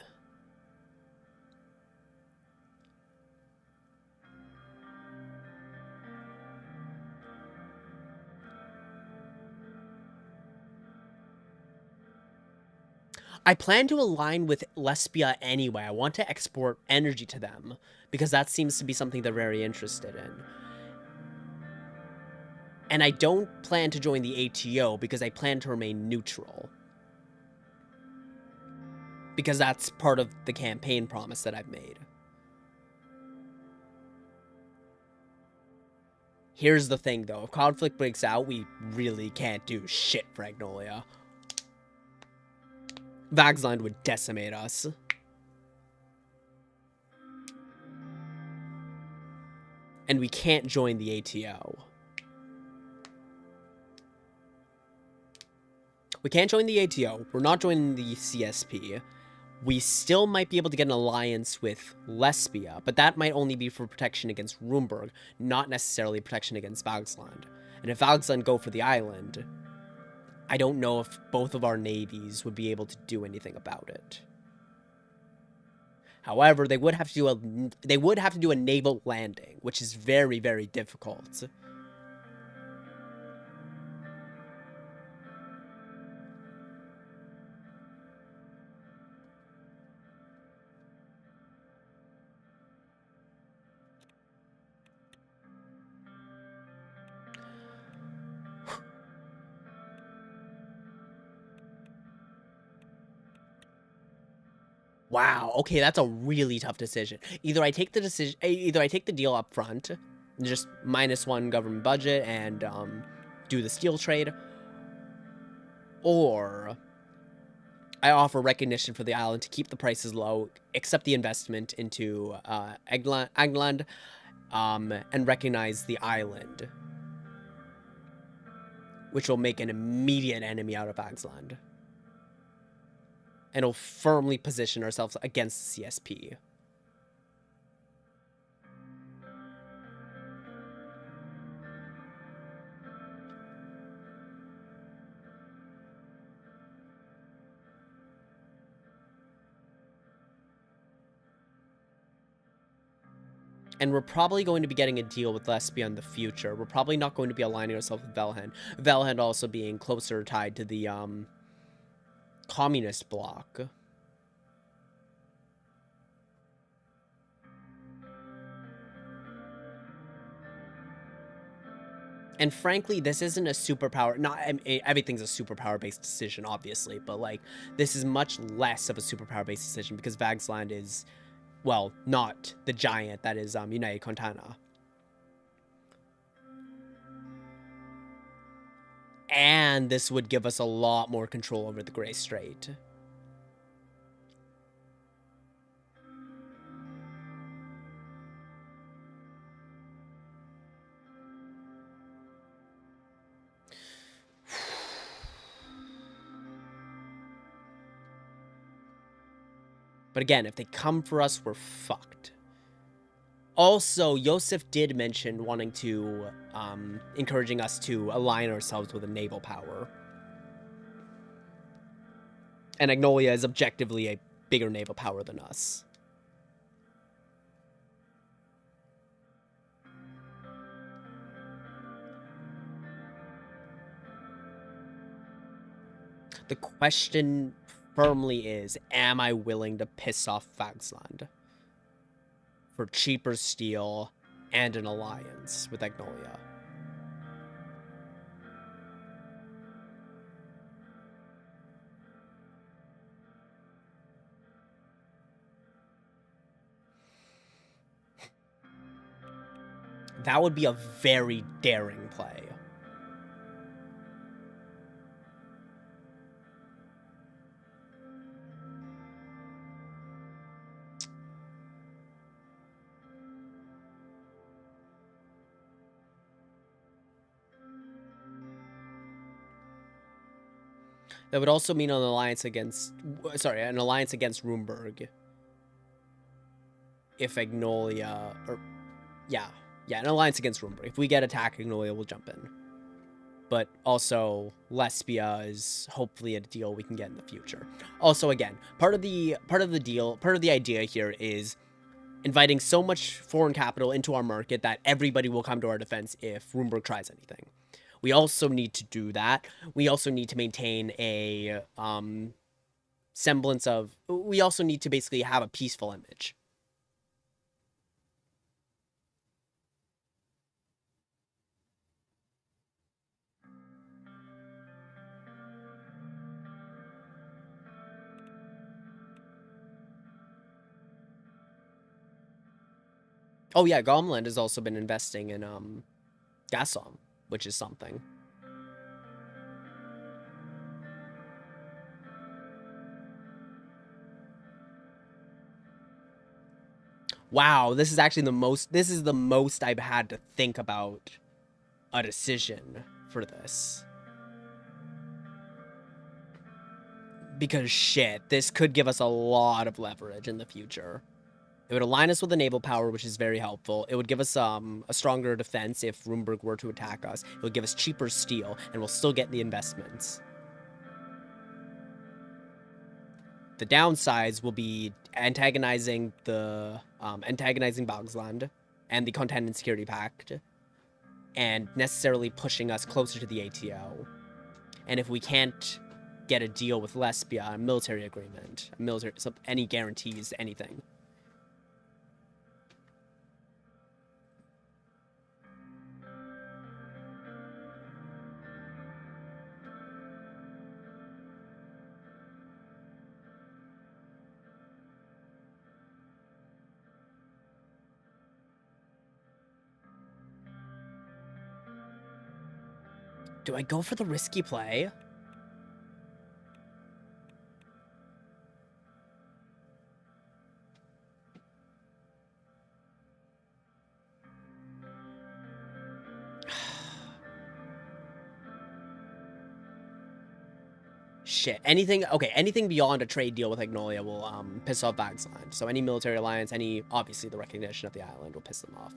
I plan to align with Lesbia anyway. I want to export energy to them, because that seems to be something they're very interested in. And I don't plan to join the ATO, because I plan to remain neutral. Because that's part of the campaign promise that I've made. Here's the thing, though. If conflict breaks out, we really can't do shit for Agnolia. Vagsland would decimate us. And we can't join the ATO. We can't join the ATO. We're not joining the CSP. We still might be able to get an alliance with Lesbia, but that might only be for protection against Rumburg, not necessarily protection against Vagsland. And if Vagsland go for the island, I don't know if both of our navies would be able to do anything about it. However, they would have to do a naval landing, which is very, very difficult. Wow, okay, that's a really tough decision. Either I take the deal up front, just -1 government budget and do the steel trade, or I offer recognition for the island to keep the prices low, accept the investment into England, and recognize the island, which will make an immediate enemy out of Vagsland. And will firmly position ourselves against the CSP. And we're probably going to be getting a deal with Lesbia in the future. We're probably not going to be aligning ourselves with Valhen. Valhen also being closer tied to the communist bloc. And frankly, this isn't a superpower. Everything's a superpower-based decision, obviously, but like this is much less of a superpower-based decision because Vagsland is, well, not the giant that is United Contana. And this would give us a lot more control over the Grey Strait. But again, if they come for us, we're fucked. Also, Yosef did mention wanting to, encouraging us to align ourselves with a naval power. And Agnolia is objectively a bigger naval power than us. The question firmly is, am I willing to piss off Vagsland for cheaper steel and an alliance with Agnolia? That would be a very daring play. That would also mean an alliance against Runeberg. If Agnolia, or yeah, an alliance against Runeberg. If we get attacked, Agnolia will jump in. But also, Lesbia is hopefully a deal we can get in the future. Also, again, part of the idea here is inviting so much foreign capital into our market that everybody will come to our defense if Runeberg tries anything. We also need to do that. We also need to maintain a semblance of... We also need to basically have a peaceful image. Oh yeah, Gomland has also been investing in Gassom, which is something. Wow, this is actually the most I've had to think about a decision for this. Because shit, this could give us a lot of leverage in the future. It would align us with a naval power, which is very helpful. It would give us a stronger defense if Runeberg were to attack us. It would give us cheaper steel, and we'll still get the investments. The downsides will be antagonizing Bogsland and the Content and Security Pact, and necessarily pushing us closer to the ATO. And if we can't get a deal with Lesbia, a military agreement, any guarantees, anything. Do I go for the risky play? Shit. Anything beyond a trade deal with Agnolia will piss off Vagsland. So any military alliance, obviously the recognition of the island will piss them off.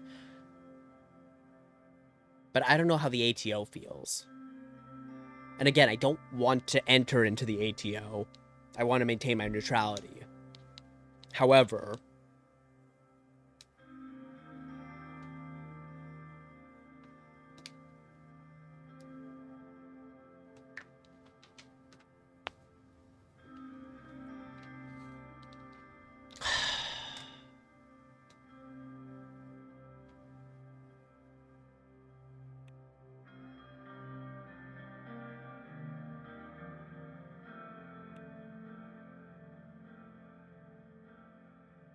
But I don't know how the ATO feels. And again, I don't want to enter into the ATO. I want to maintain my neutrality. However...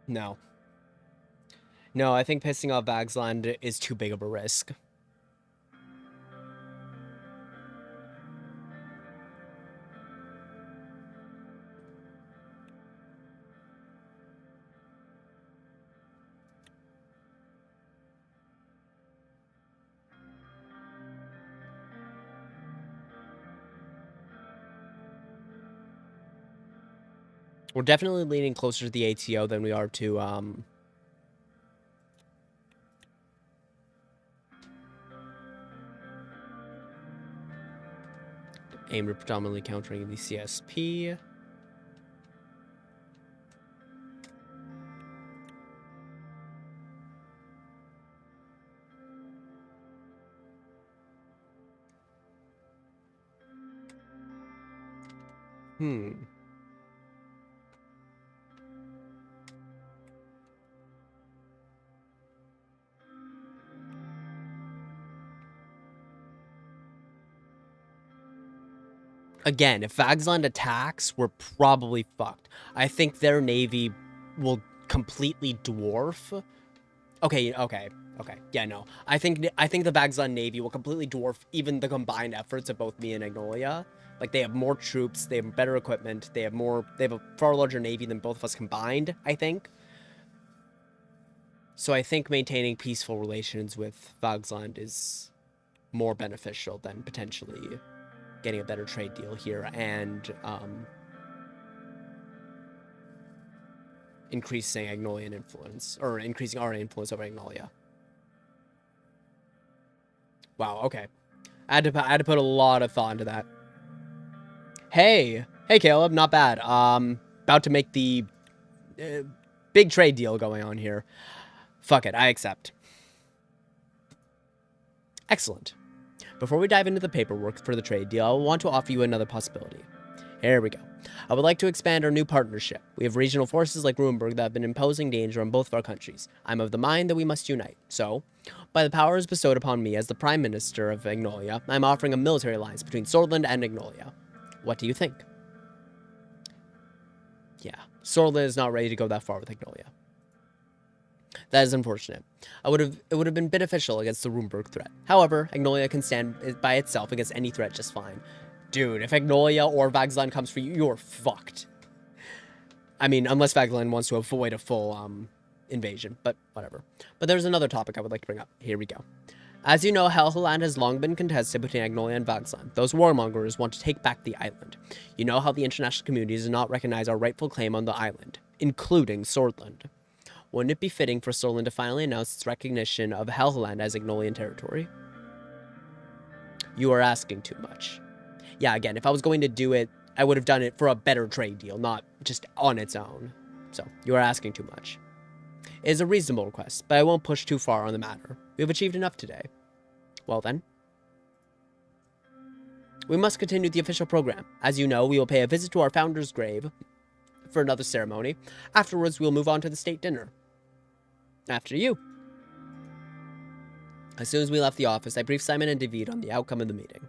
No. No, I think pissing off Vagsland is too big of a risk. We're definitely leaning closer to the ATO than we are to, aimed at predominantly countering the CSP. Again, if Vagsland attacks, we're probably fucked. I think their navy will completely dwarf. Okay. Yeah, no. I think the Vagsland navy will completely dwarf even the combined efforts of both me and Agnolia. Like, they have more troops, they have better equipment, they have a far larger navy than both of us combined, I think. So I think maintaining peaceful relations with Vagsland is more beneficial than potentially getting a better trade deal here and increasing Agnolian influence, or increasing our influence over Agnolia. Wow, okay. I had to put a lot of thought into that. Hey, Caleb, not bad. About to make the big trade deal going on here. Fuck it, I accept. Excellent. Before we dive into the paperwork for the trade deal, I want to offer you another possibility. Here we go. I would like to expand our new partnership. We have regional forces like Runeberg that have been imposing danger on both of our countries. I'm of the mind that we must unite. So, by the powers bestowed upon me as the Prime Minister of Agnolia, I'm offering a military alliance between Sordland and Agnolia. What do you think? Yeah, Sordland is not ready to go that far with Agnolia. That is unfortunate. It would have been beneficial against the Runeberg threat. However, Agnolia can stand by itself against any threat just fine. Dude, if Agnolia or Vagsland comes for you, you're fucked. I mean, unless Vagsland wants to avoid a full invasion, but whatever. But there's another topic I would like to bring up. Here we go. As you know, Helheland has long been contested between Agnolia and Vagsland. Those warmongers want to take back the island. You know how the international community does not recognize our rightful claim on the island, including Sordland. Wouldn't it be fitting for Sordland to finally announce its recognition of Helheland as Agnolian territory? You are asking too much. Yeah, again, if I was going to do it, I would have done it for a better trade deal, not just on its own. So, you are asking too much. It is a reasonable request, but I won't push too far on the matter. We have achieved enough today. Well then. We must continue the official program. As you know, we will pay a visit to our founder's grave for another ceremony. Afterwards, we will move on to the state dinner. After you. As soon as we left the office, I briefed Simon and David on the outcome of the meeting.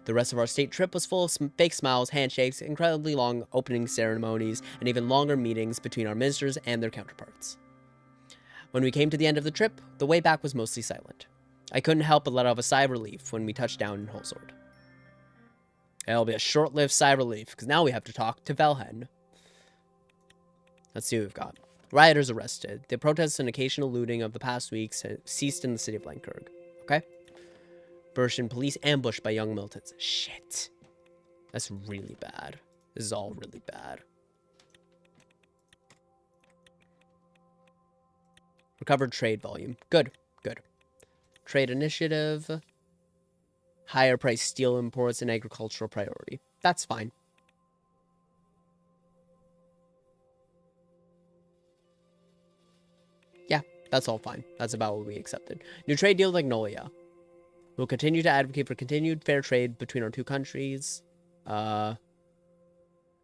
The rest of our state trip was full of fake smiles, handshakes, incredibly long opening ceremonies, and even longer meetings between our ministers and their counterparts. When we came to the end of the trip, the way back was mostly silent. I couldn't help but let out a sigh of relief when we touched down in Holsord. It'll be a short-lived sigh of relief, because now we have to talk to Velhen. Let's see what we've got. Rioters arrested. The protests and occasional looting of the past weeks ceased in the city of Blankerg. Okay? Bertian police ambushed by young militants. Shit. That's really bad. This is all really bad. Recovered trade volume. Good. Good. Trade initiative. Higher price steel imports and agricultural priority. That's fine. Yeah, that's all fine. That's about what we accepted. New trade deal with Agnolia. We'll continue to advocate for continued fair trade between our two countries. And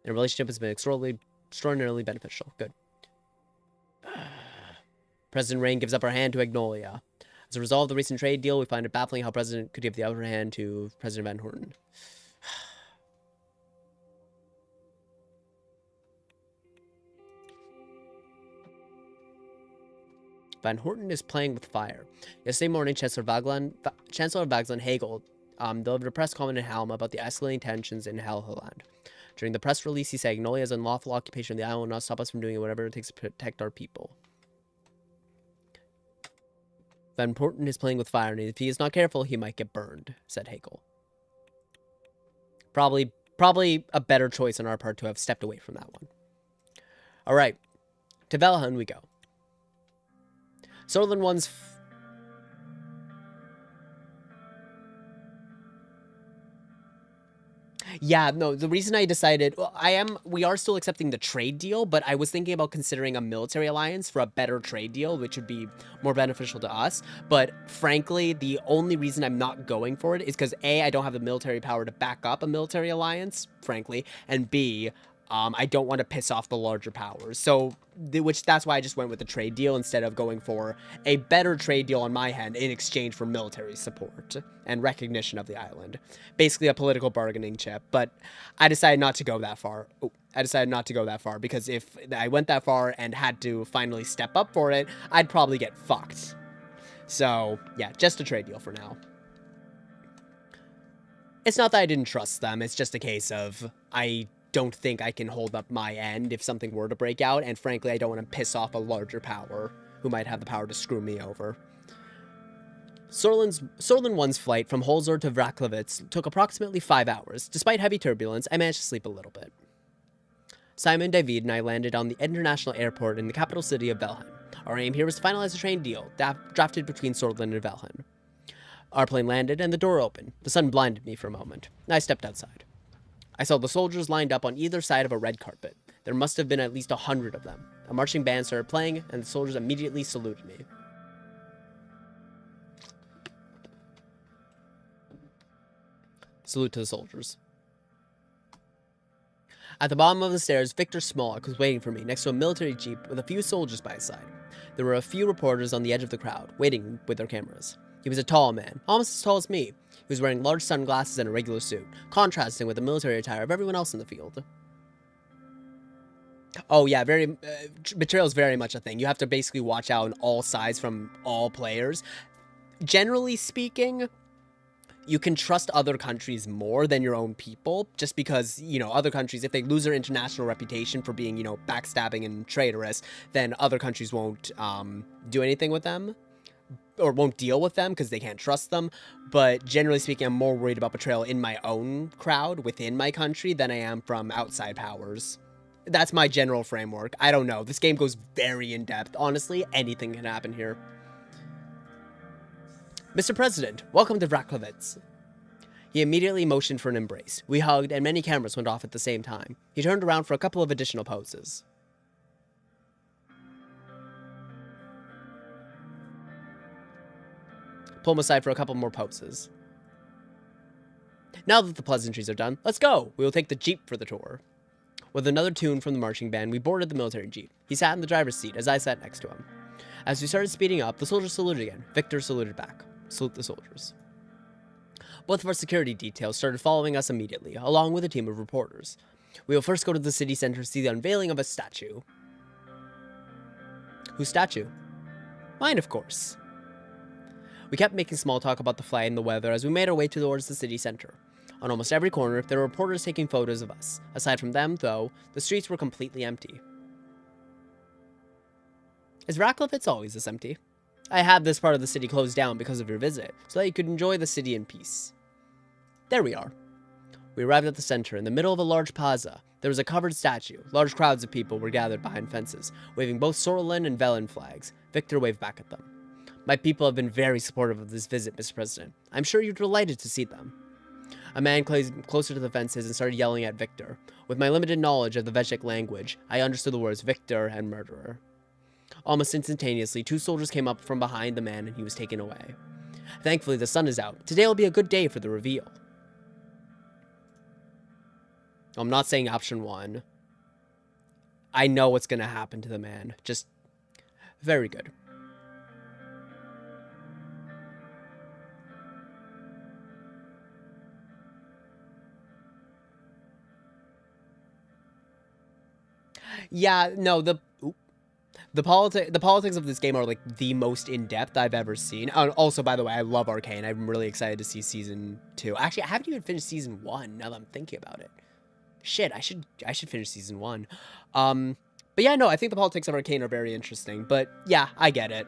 the relationship has been extraordinarily beneficial. Good. President Rain gives up her hand to Agnolia. As a result of the recent trade deal, we find it baffling how President could give the upper hand to President Van Horten. Van Horten is playing with fire. Yesterday morning, Chancellor of Vagsland Hagel delivered a press comment in Helm about the escalating tensions in Helheland. During the press release, he said Agnolia's unlawful occupation of the island will not stop us from doing whatever it takes to protect our people. Van Horten is playing with fire, and if he is not careful, he might get burned, said Hagel. Probably a better choice on our part to have stepped away from that one. All right, to Valheim we go. Sordland 1's... Yeah, no, the reason I decided... Well, we are still accepting the trade deal, but I was thinking about considering a military alliance for a better trade deal, which would be more beneficial to us. But frankly, the only reason I'm not going for it is because A, I don't have the military power to back up a military alliance, frankly, and B, I don't want to piss off the larger powers. So, that's why I just went with the trade deal instead of going for a better trade deal on my hand in exchange for military support and recognition of the island. Basically a political bargaining chip, but I decided not to go that far. I decided not to go that far because if I went that far and had to finally step up for it, I'd probably get fucked. So, yeah, just a trade deal for now. It's not that I didn't trust them, it's just a case of I don't think I can hold up my end if something were to break out, and frankly, I don't want to piss off a larger power who might have the power to screw me over. Sordland 1's flight from Holzor to Vraklovitz took approximately 5 hours. Despite heavy turbulence, I managed to sleep a little bit. Simon, David, and I landed on the international airport in the capital city of Valheim. Our aim here was to finalize a trade deal drafted between Sordland and Valheim. Our plane landed and the door opened. The sun blinded me for a moment. I stepped outside. I saw the soldiers lined up on either side of a red carpet. There must have been at least 100 of them. A marching band started playing, and the soldiers immediately saluted me. Salute to the soldiers. At the bottom of the stairs, Victor Smolak was waiting for me next to a military jeep with a few soldiers by his side. There were a few reporters on the edge of the crowd, waiting with their cameras. He was a tall man, almost as tall as me. He was wearing large sunglasses and a regular suit, contrasting with the military attire of everyone else in the field. Oh yeah, betrayal is very much a thing. You have to basically watch out on all sides from all players. Generally speaking, you can trust other countries more than your own people, just because, you know, other countries, if they lose their international reputation for being, you know, backstabbing and traitorous, then other countries won't do anything with them. Or won't deal with them because they can't trust them. But generally speaking, I'm more worried about betrayal in my own crowd within my country than I am from outside powers. That's my general framework. I don't know. This game goes very in-depth. Honestly, anything can happen here. Mr. President, welcome to Vraklovitz. He immediately motioned for an embrace. We hugged, and many cameras went off at the same time. He turned around for a couple of additional poses. Pull him aside for a couple more poses. Now that the pleasantries are done, let's go! We will take the jeep for the tour. With another tune from the marching band, we boarded the military jeep. He sat in the driver's seat as I sat next to him. As we started speeding up, the soldiers saluted again. Victor saluted back. Salute the soldiers. Both of our security details started following us immediately, along with a team of reporters. We will first go to the city center to see the unveiling of a statue. Whose statue? Mine, of course. We kept making small talk about the flight and the weather as we made our way towards the city center. On almost every corner, there were reporters taking photos of us. Aside from them, though, the streets were completely empty. Is Vraklovitz always this empty? I had this part of the city closed down because of your visit, so that you could enjoy the city in peace. There we are. We arrived at the center, in the middle of a large plaza. There was a covered statue. Large crowds of people were gathered behind fences, waving both Sordland and Velen flags. Victor waved back at them. My people have been very supportive of this visit, Mr. President. I'm sure you're delighted to see them. A man came closer to the fences and started yelling at Victor. With my limited knowledge of the Veshik language, I understood the words Victor and murderer. Almost instantaneously, 2 soldiers came up from behind the man and he was taken away. Thankfully, the sun is out. Today will be a good day for the reveal. I'm not saying option 1. I know what's going to happen to the man. Just very good. Yeah, no, the politics of this game are like the most in-depth I've ever seen. Also, by the way, I love Arcane. I'm really excited to see season 2. Actually, I haven't even finished season 1 now that I'm thinking about it. Shit, I should finish season 1. But yeah, no, I think the politics of Arcane are very interesting. But yeah, I get it.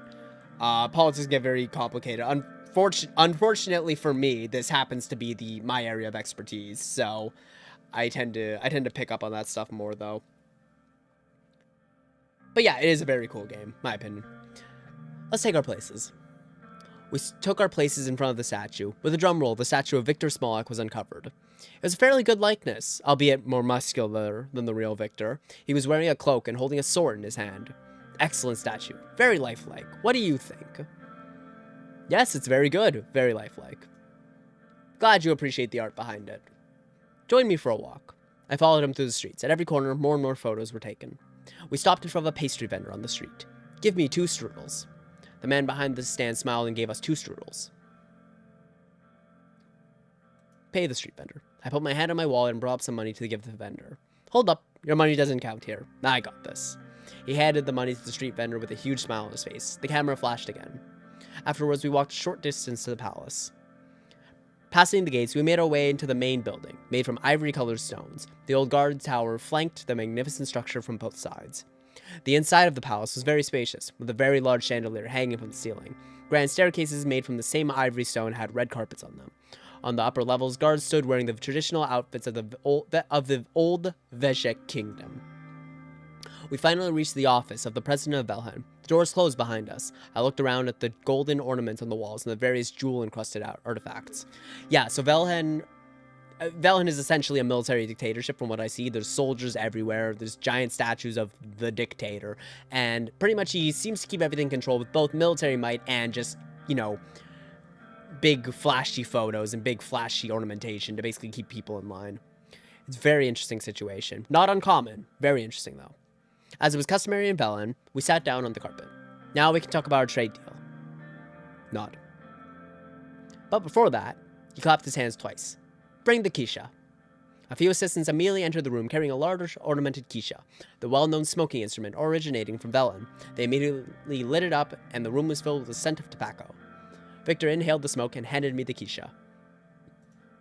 Politics get very complicated. Unfortunately for me, this happens to be my area of expertise. So I tend to pick up on that stuff more though. But yeah, it is a very cool game, my opinion. Let's take our places. We took our places in front of the statue. With a drum roll, the statue of Victor Smolak was uncovered. It was a fairly good likeness, albeit more muscular than the real Victor. He was wearing a cloak and holding a sword in his hand. Excellent statue. Very lifelike. What do you think? Yes, it's very good. Very lifelike. Glad you appreciate the art behind it. Join me for a walk. I followed him through the streets. At every corner, more and more photos were taken. We stopped in front of a pastry vendor on the street. Give me 2 strudels. The man behind the stand smiled and gave us 2 strudels. Pay the street vendor. I put my hand on my wallet and brought up some money to give the vendor. Hold up. Your money doesn't count here. I got this. He handed the money to the street vendor with a huge smile on his face. The camera flashed again. Afterwards, we walked a short distance to the palace. Passing the gates, we made our way into the main building, made from ivory-colored stones. The old guard tower flanked the magnificent structure from both sides. The inside of the palace was very spacious, with a very large chandelier hanging from the ceiling. Grand staircases made from the same ivory stone had red carpets on them. On the upper levels, guards stood wearing the traditional outfits of the old Veshek kingdom. We finally reached the office of the president of Velhen. The doors closed behind us. I looked around at the golden ornaments on the walls and the various jewel-encrusted artifacts. Yeah, so Velhen is essentially a military dictatorship from what I see. There's soldiers everywhere. There's giant statues of the dictator. And pretty much he seems to keep everything in control with both military might and just, you know, big flashy photos and big flashy ornamentation to basically keep people in line. It's a very interesting situation. Not uncommon. Very interesting, though. As it was customary in Velhen, we sat down on the carpet. Now we can talk about our trade deal. Nod. But before that, he clapped his hands twice. Bring the Kisha. A few assistants immediately entered the room carrying a large ornamented Kisha, the well-known smoking instrument originating from Velhen. They immediately lit it up, and the room was filled with the scent of tobacco. Victor inhaled the smoke and handed me the Kisha.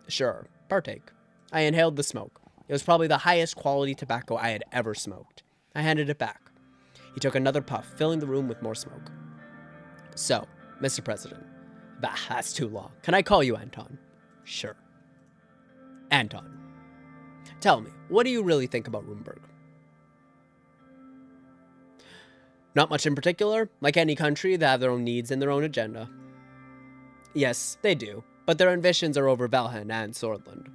Sure, partake. I inhaled the smoke. It was probably the highest quality tobacco I had ever smoked. I handed it back. He took another puff, filling the room with more smoke. So, Mr. President. Bah, that's too long. Can I call you Anton? Sure. Anton. Tell me, what do you really think about Rumburg? Not much in particular. Like any country, they have their own needs and their own agenda. Yes, they do. But their ambitions are over Velhen and Sordland.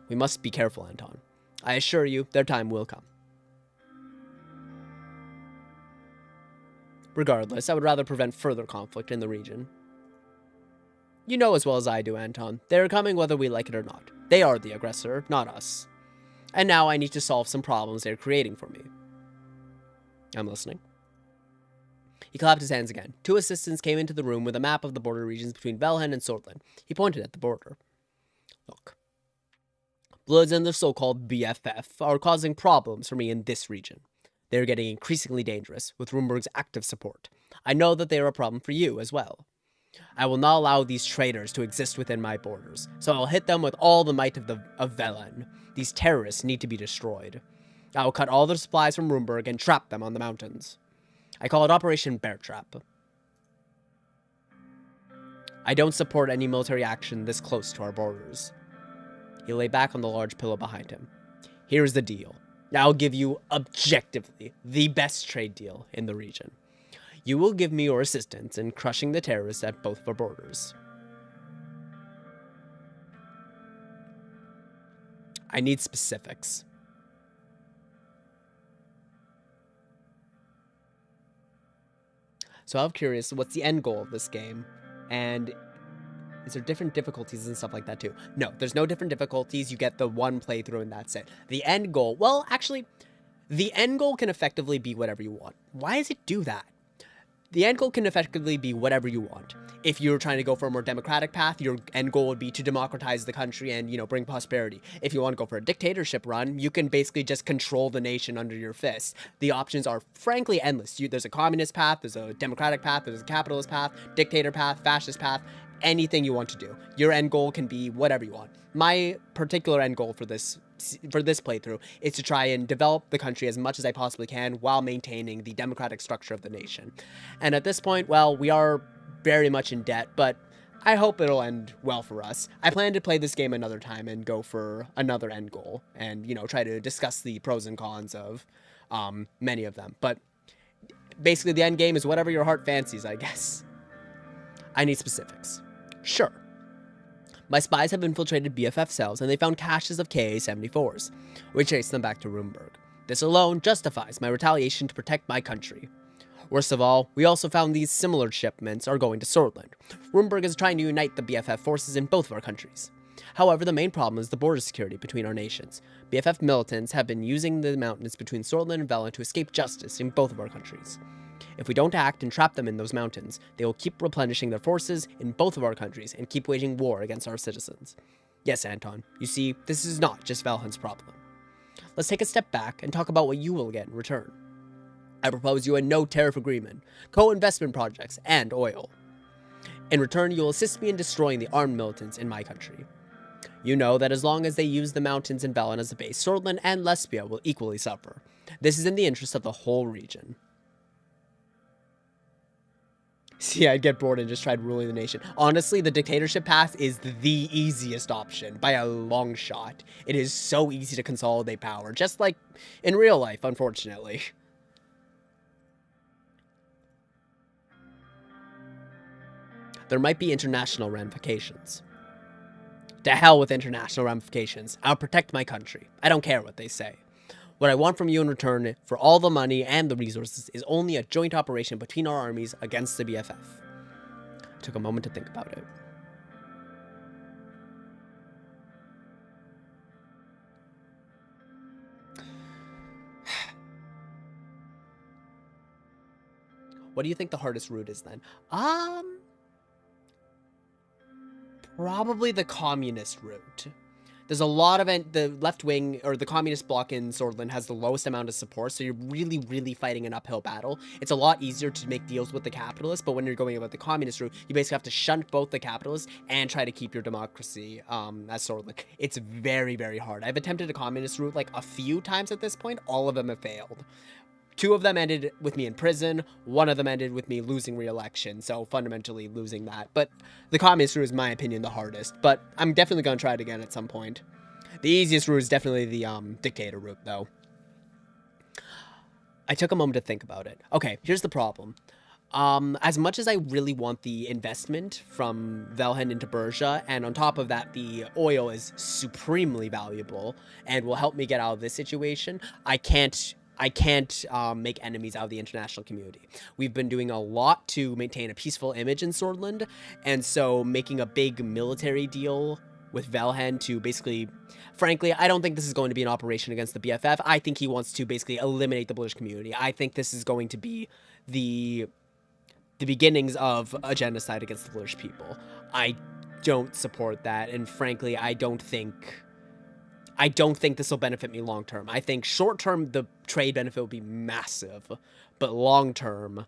We must be careful, Anton. I assure you, their time will come. Regardless, I would rather prevent further conflict in the region. You know as well as I do, Anton. They are coming whether we like it or not. They are the aggressor, not us. And now I need to solve some problems they are creating for me. I'm listening. He clapped his hands again. 2 assistants came into the room with a map of the border regions between Velhen and Sordland. He pointed at the border. Look. Bloods and their so-called BFF are causing problems for me in this region. They are getting increasingly dangerous, with Rumburg's active support. I know that they are a problem for you as well. I will not allow these traitors to exist within my borders, so I will hit them with all the might of Velhen. These terrorists need to be destroyed. I will cut all their supplies from Rumburg and trap them on the mountains. I call it Operation Bear Trap. I don't support any military action this close to our borders. He lay back on the large pillow behind him. Here's the deal. I'll give you, objectively, the best trade deal in the region. You will give me your assistance in crushing the terrorists at both of our borders. I need specifics. So I'm curious, what's the end goal of this game? And is there different difficulties and stuff like that too? No, there's no different difficulties. You get the one playthrough and that's it. The end goal, well, actually, the end goal can effectively be whatever you want. Why does it do that? The end goal can effectively be whatever you want. If you're trying to go for a more democratic path, your end goal would be to democratize the country and, you know, bring prosperity. If you want to go for a dictatorship run, you can basically just control the nation under your fist. The options are frankly endless. There's a communist path, there's a democratic path, there's a capitalist path, dictator path, fascist path, anything you want to do. Your end goal can be whatever you want. My particular end goal for this playthrough is to try and develop the country as much as I possibly can while maintaining the democratic structure of the nation. And at this point, well, we are very much in debt, but I hope it'll end well for us. I plan to play this game another time and go for another end goal and, you know, try to discuss the pros and cons of many of them. But basically the end game is whatever your heart fancies, I guess. I need specifics. Sure. My spies have infiltrated BFF cells and they found caches of KA-74s. We chased them back to Runeberg. This alone justifies my retaliation to protect my country. Worst of all, we also found these similar shipments are going to Sordland. Runeberg is trying to unite the BFF forces in both of our countries. However, the main problem is the border security between our nations. BFF militants have been using the mountains between Sordland and Velen to escape justice in both of our countries. If we don't act and trap them in those mountains, they will keep replenishing their forces in both of our countries and keep waging war against our citizens. Yes, Anton, you see, this is not just Valhen's problem. Let's take a step back and talk about what you will get in return. I propose you a no-tariff agreement, co-investment projects, and oil. In return, you will assist me in destroying the armed militants in my country. You know that as long as they use the mountains in Velen as a base, Sordland and Lesbia will equally suffer. This is in the interest of the whole region. See, I'd get bored and just tried ruling the nation. Honestly, the dictatorship path is the easiest option by a long shot. It is so easy to consolidate power, just like in real life, unfortunately. There might be international ramifications. To hell with international ramifications. I'll protect my country. I don't care what they say. What I want from you in return for all the money and the resources is only a joint operation between our armies against the BFF. I took a moment to think about it. What do you think the hardest route is then? Probably the communist route. There's a lot of the left wing, or the communist bloc in Sordland has the lowest amount of support, so you're really fighting an uphill battle. It's a lot easier to make deals with the capitalists, but when you're going about the communist route, you basically have to shunt both the capitalists and try to keep your democracy as Sordland. It's very hard. I've attempted a communist route like a few times at this point. All of them have failed. 2 of them ended with me in prison. 1 of them ended with me losing re-election, so fundamentally losing that. But the communist route is, in my opinion, the hardest. But I'm definitely going to try it again at some point. The easiest route is definitely the dictator route, though. I took a moment to think about it. Okay, here's the problem. As much as I really want the investment from Velhen into Berja, and on top of that, the oil is supremely valuable and will help me get out of this situation, I can't make enemies out of the international community. We've been doing a lot to maintain a peaceful image in Sordland, and so making a big military deal with Velhen to basically... Frankly, I don't think this is going to be an operation against the BFF. I think he wants to basically eliminate the British community. I think this is going to be the beginnings of a genocide against the British people. I don't support that, and frankly, I don't think this will benefit me long term. I think short term, the trade benefit will be massive, but long term,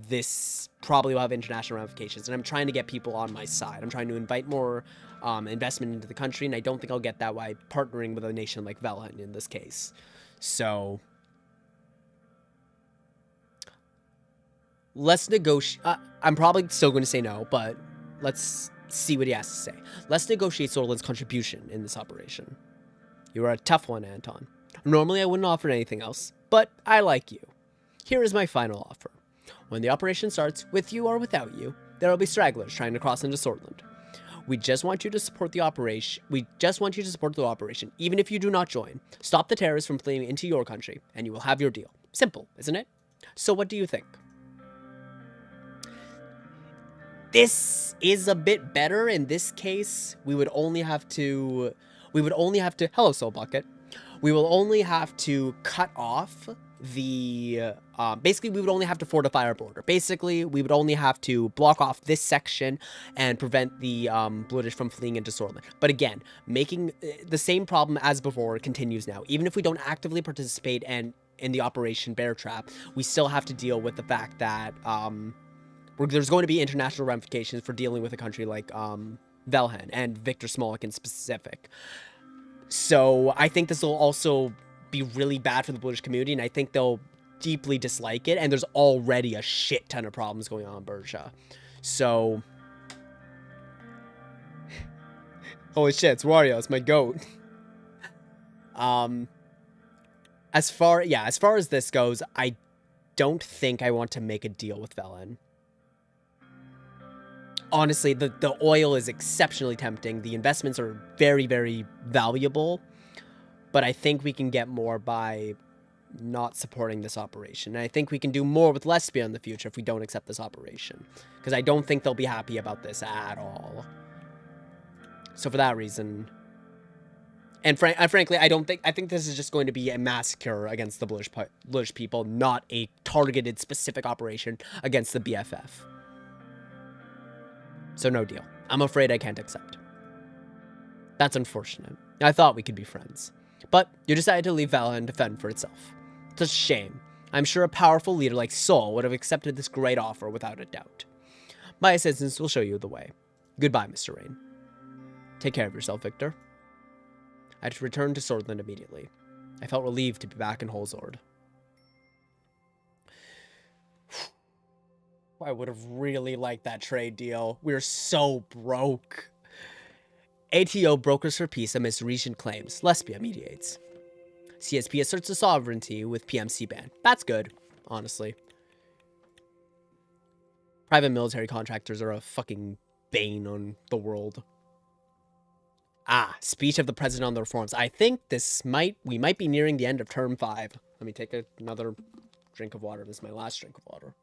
this probably will have international ramifications. And I'm trying to get people on my side. I'm trying to invite more investment into the country, and I don't think I'll get that by partnering with a nation like Velen in this case. So let's negotiate. I'm probably still going to say no, but let's see what he has to say. Let's negotiate Sordland's contribution in this operation. You are a tough one, Anton. Normally, I wouldn't offer anything else, but I like you. Here is my final offer. When the operation starts, with you or without you, there will be stragglers trying to cross into Sordland. We just want you to support the operation. Even if you do not join. Stop the terrorists from fleeing into your country, and you will have your deal. Simple, isn't it? So what do you think? This is a bit better. In this case, we would only have to... hello, Soul Bucket. We will only have to cut off the, basically, we would only have to fortify our border. Basically, we would only have to block off this section and prevent the, British from fleeing into Sordland. But again, making the same problem as before continues now. Even if we don't actively participate in the Operation Bear Trap, we still have to deal with the fact that, there's going to be international ramifications for dealing with a country like, Velhen and Victor Smolik in specific. So I think this will also be really bad for the British community, and I think they'll deeply dislike it, and there's already a shit ton of problems going on in Berja. So... holy shit, it's Wario, it's my goat. As far as this goes, I don't think I want to make a deal with Velen. Honestly, the oil is exceptionally tempting. The investments are very, very valuable. But I think we can get more by not supporting this operation. And I think we can do more with Lesbia in the future if we don't accept this operation. Because I don't think they'll be happy about this at all. So for that reason... And frankly, I think this is just going to be a massacre against the Bluish people, not a targeted specific operation against the BFF. So no deal. I'm afraid I can't accept. That's unfortunate. I thought we could be friends. But you decided to leave Velen to fend for itself. It's a shame. I'm sure a powerful leader like Sol would have accepted this great offer without a doubt. My assistance will show you the way. Goodbye, Mr. Rain. Take care of yourself, Victor. I had to return to Sordland immediately. I felt relieved to be back in Holzord. I would have really liked that trade deal. We're so broke. ATO brokers for peace amidst region claims. Lesbia mediates. CSP asserts the sovereignty with PMC ban. That's good, honestly. Private military contractors are a fucking bane on the world. Ah, speech of the president on the reforms. I think we might be nearing the end of term 5. Let me take another drink of water. This is my last drink of water.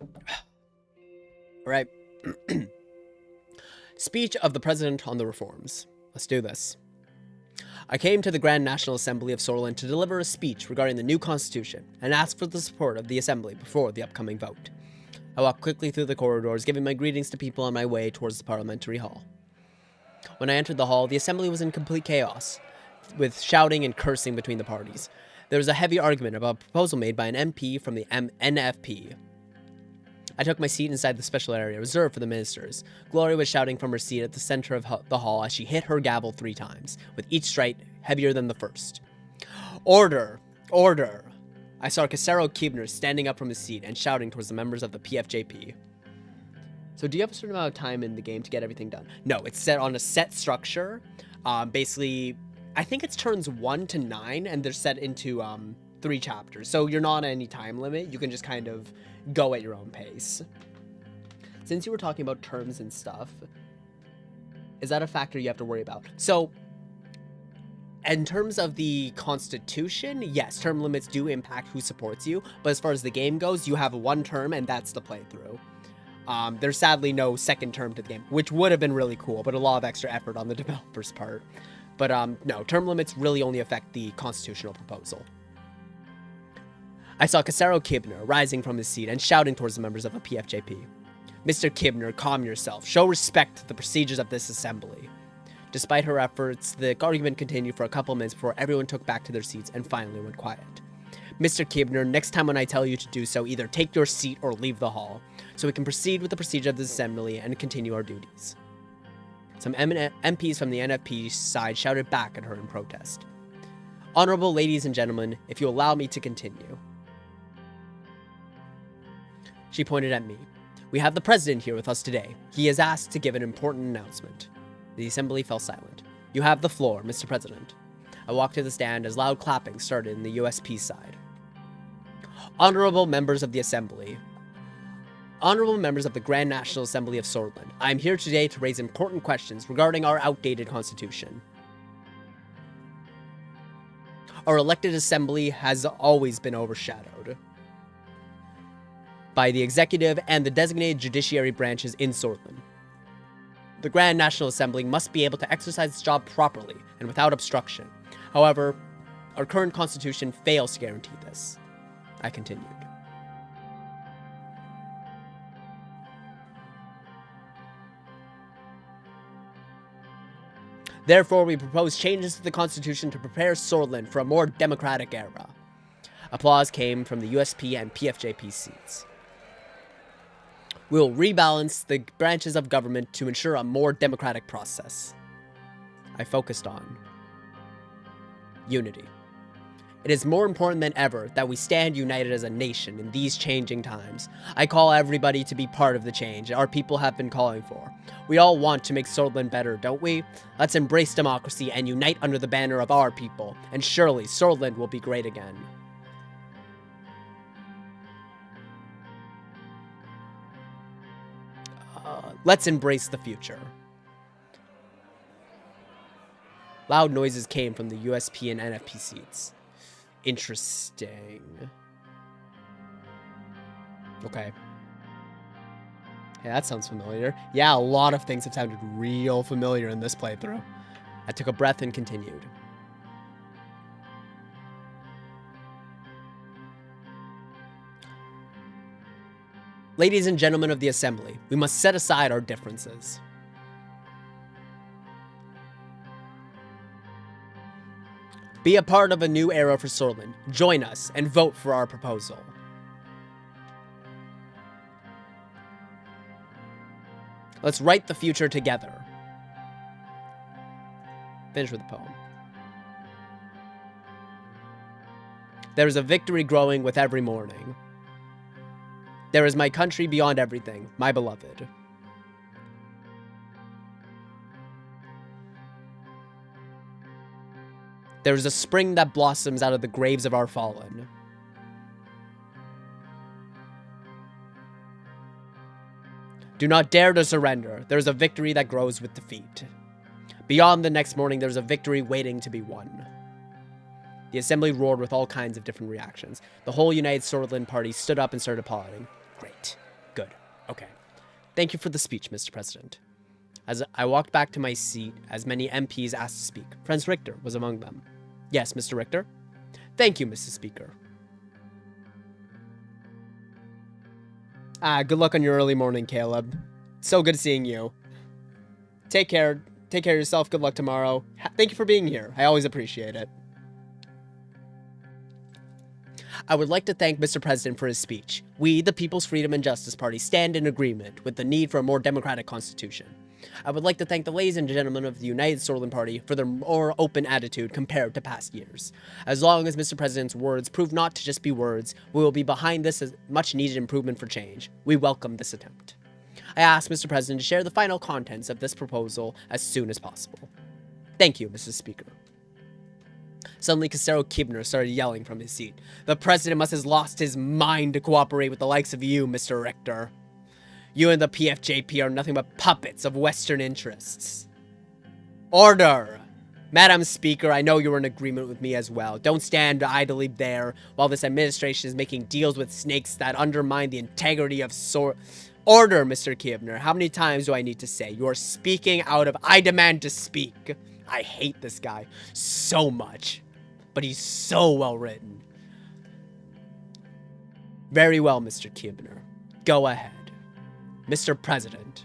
All right. Speech of the President on the Reforms. Let's do this. I came to the Grand National Assembly of Sordland to deliver a speech regarding the new constitution and ask for the support of the Assembly before the upcoming vote. I walked quickly through the corridors, giving my greetings to people on my way towards the Parliamentary Hall. When I entered the hall, the Assembly was in complete chaos, with shouting and cursing between the parties. There was a heavy argument about a proposal made by an MP from the NFP. I took my seat inside the special area reserved for the ministers. Gloria was shouting from her seat at the center of the hall as she hit her gavel 3 times, with each strike heavier than the first. Order! Order! I saw Casero Kibner standing up from his seat and shouting towards the members of the PFJP. So do you have a certain amount of time in the game to get everything done? No, it's set on a set structure. Basically, I think it's turns 1 to 9, and they're set into 3 chapters. So you're not on any time limit. You can just kind of go at your own pace. Since you were talking about terms and stuff, is that a factor you have to worry about? So, in terms of the Constitution, yes, term limits do impact who supports you, but as far as the game goes, you have 1 term, and that's the playthrough. There's sadly no second term to the game, which would have been really cool, but a lot of extra effort on the developer's part. But no, term limits really only affect the constitutional proposal. I saw Casero Kibner rising from his seat and shouting towards the members of the PFJP. Mr. Kibner, calm yourself. Show respect to the procedures of this assembly. Despite her efforts, the argument continued for a couple minutes before everyone took back to their seats and finally went quiet. Mr. Kibner, next time when I tell you to do so, either take your seat or leave the hall, so we can proceed with the procedure of this assembly and continue our duties. Some MPs from the NFP side shouted back at her in protest. Honorable ladies and gentlemen, if you allow me to continue. She pointed at me. We have the president here with us today. He is asked to give an important announcement. The assembly fell silent. You have the floor, Mr. President. I walked to the stand as loud clapping started in the USP side. Honorable members of the assembly. Honorable members of the Grand National Assembly of Sordland. I am here today to raise important questions regarding our outdated constitution. Our elected assembly has always been overshadowed by the executive and the designated judiciary branches in Sordland. The Grand National Assembly must be able to exercise its job properly and without obstruction. However, our current constitution fails to guarantee this. I continued. Therefore, we propose changes to the constitution to prepare Sordland for a more democratic era. Applause came from the USP and PFJP seats. We will rebalance the branches of government to ensure a more democratic process. I focused on unity. It is more important than ever that we stand united as a nation in these changing times. I call everybody to be part of the change our people have been calling for. We all want to make Sordland better, don't we? Let's embrace democracy and unite under the banner of our people, and surely Sordland will be great again. Let's embrace the future. Loud noises came from the USP and NFP seats. Interesting. Okay. Yeah, that sounds familiar. Yeah, a lot of things have sounded real familiar in this playthrough. I took a breath and continued. Ladies and gentlemen of the Assembly, we must set aside our differences. Be a part of a new era for Sordland. Join us and vote for our proposal. Let's write the future together. Finish with the poem. There is a victory growing with every morning. There is my country beyond everything, my beloved. There is a spring that blossoms out of the graves of our fallen. Do not dare to surrender. There is a victory that grows with defeat. Beyond the next morning, there is a victory waiting to be won. The assembly roared with all kinds of different reactions. The whole United Sordland party stood up and started applauding. Great. Good. Okay. Thank you for the speech, Mr. President. As I walked back to my seat, as many MPs asked to speak. Prince Richter was among them. Yes, Mr. Richter? Thank you, Mrs. Speaker. Good luck on your early morning, Caleb. So good seeing you. Take care. Take care of yourself. Good luck tomorrow. Thank you for being here. I always appreciate it. I would like to thank Mr. President for his speech. We, the People's Freedom and Justice Party, stand in agreement with the need for a more democratic constitution. I would like to thank the ladies and gentlemen of the United Sordland Party for their more open attitude compared to past years. As long as Mr. President's words prove not to just be words, we will be behind this as much needed improvement for change. We welcome this attempt. I ask Mr. President to share the final contents of this proposal as soon as possible. Thank you, Mrs. Speaker. Suddenly, Casero Kibner started yelling from his seat. The President must have lost his mind to cooperate with the likes of you, Mr. Richter. You and the PFJP are nothing but puppets of Western interests. Order! Madam Speaker, I know you're in agreement with me as well. Don't stand idly there while this administration is making deals with snakes that undermine the integrity of Order, Mr. Kibner. How many times do I need to say? You are speaking out of I demand to speak. I hate this guy so much, but he's so well written. Very well, Mr. Kibner. Go ahead. Mr. President,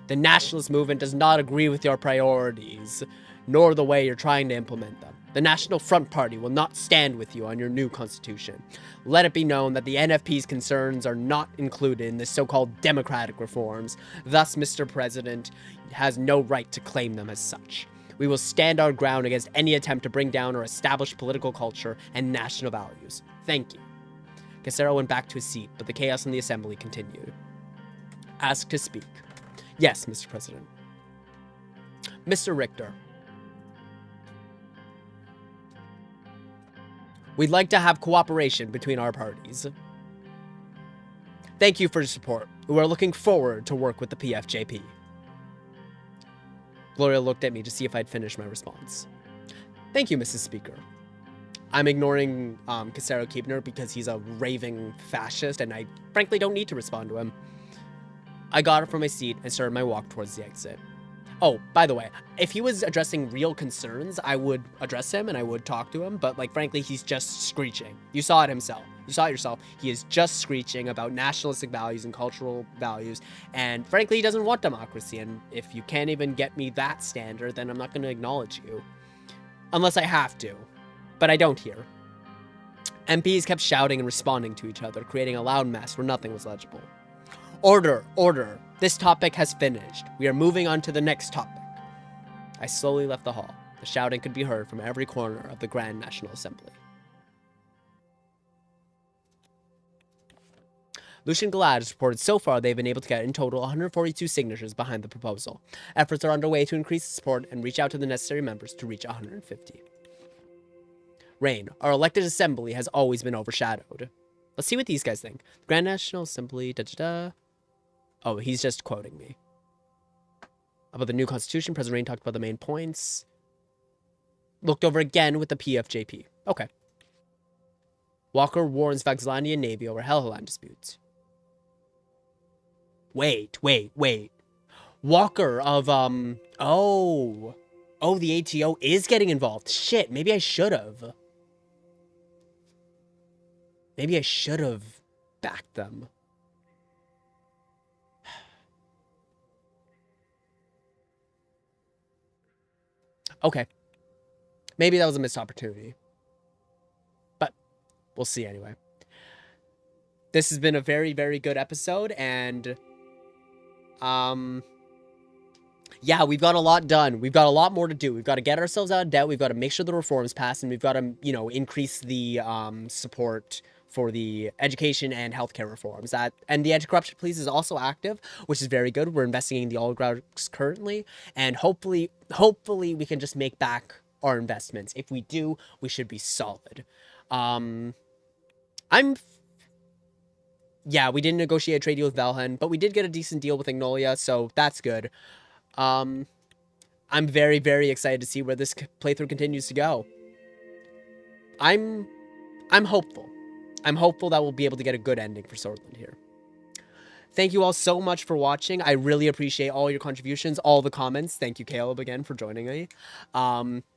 the nationalist movement does not agree with your priorities, nor the way you're trying to implement them. The National Front Party will not stand with you on your new constitution. Let it be known that the NFP's concerns are not included in the so-called democratic reforms. Thus, Mr. President has no right to claim them as such. We will stand our ground against any attempt to bring down our established political culture and national values. Thank you. Casero went back to his seat, but the chaos in the assembly continued. Asked to speak. Yes, Mr. President. Mr. Richter. We'd like to have cooperation between our parties. Thank you for your support. We are looking forward to work with the PFJP. Gloria looked at me to see if I'd finished my response. Thank you, Mrs. Speaker. I'm ignoring Casero Kibner because he's a raving fascist, and I frankly don't need to respond to him. I got up from my seat and started my walk towards the exit. Oh, by the way, if he was addressing real concerns, I would address him and I would talk to him, but like frankly, he's just screeching. You saw it himself. You saw it yourself. He is just screeching about nationalistic values and cultural values, and frankly, he doesn't want democracy, and if you can't even get me that standard, then I'm not going to acknowledge you. Unless I have to, but I don't here. MPs kept shouting and responding to each other, creating a loud mess where nothing was legible. Order, order. This topic has finished. We are moving on to the next topic. I slowly left the hall. The shouting could be heard from every corner of the Grand National Assembly. Lucian Galad has reported so far they've been able to get in total 142 signatures behind the proposal. Efforts are underway to increase the support and reach out to the necessary members to reach 150. Rain, our elected assembly has always been overshadowed. Let's see what these guys think. The Grand National Assembly, da-da-da. Oh, he's just quoting me. About the new constitution, President Rain talked about the main points. Looked over again with the PFJP. Okay. Walker warns Vaxlandian Navy over Helheland disputes. Wait. Walker of, oh, the ATO is getting involved. Shit, maybe I should have. Maybe I should have backed them. Okay. Maybe that was a missed opportunity. But we'll see anyway. This has been a very, very good episode, and yeah, we've got a lot done. We've got a lot more to do. We've got to get ourselves out of debt. We've got to make sure the reforms pass, and we've got to, you know, increase the support for the education and healthcare reforms. And the anti-corruption police is also active, which is very good. We're investigating the oligarchs currently, and hopefully we can just make back our investments. If we do, we should be solid. Yeah, we didn't negotiate a trade deal with Valhen, but we did get a decent deal with Ignolia, so that's good. I'm very, very excited to see where this playthrough continues to go. I'm hopeful. I'm hopeful that we'll be able to get a good ending for Sordland here. Thank you all so much for watching. I really appreciate all your contributions, all the comments. Thank you, Caleb, again, for joining me.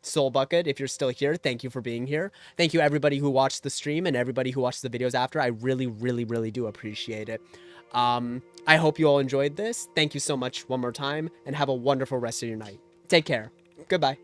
Soul Bucket, if you're still here, thank you for being here. Thank you, everybody who watched the stream and everybody who watched the videos after. I really, really, really do appreciate it. I hope you all enjoyed this. Thank you so much one more time, and have a wonderful rest of your night. Take care. Goodbye.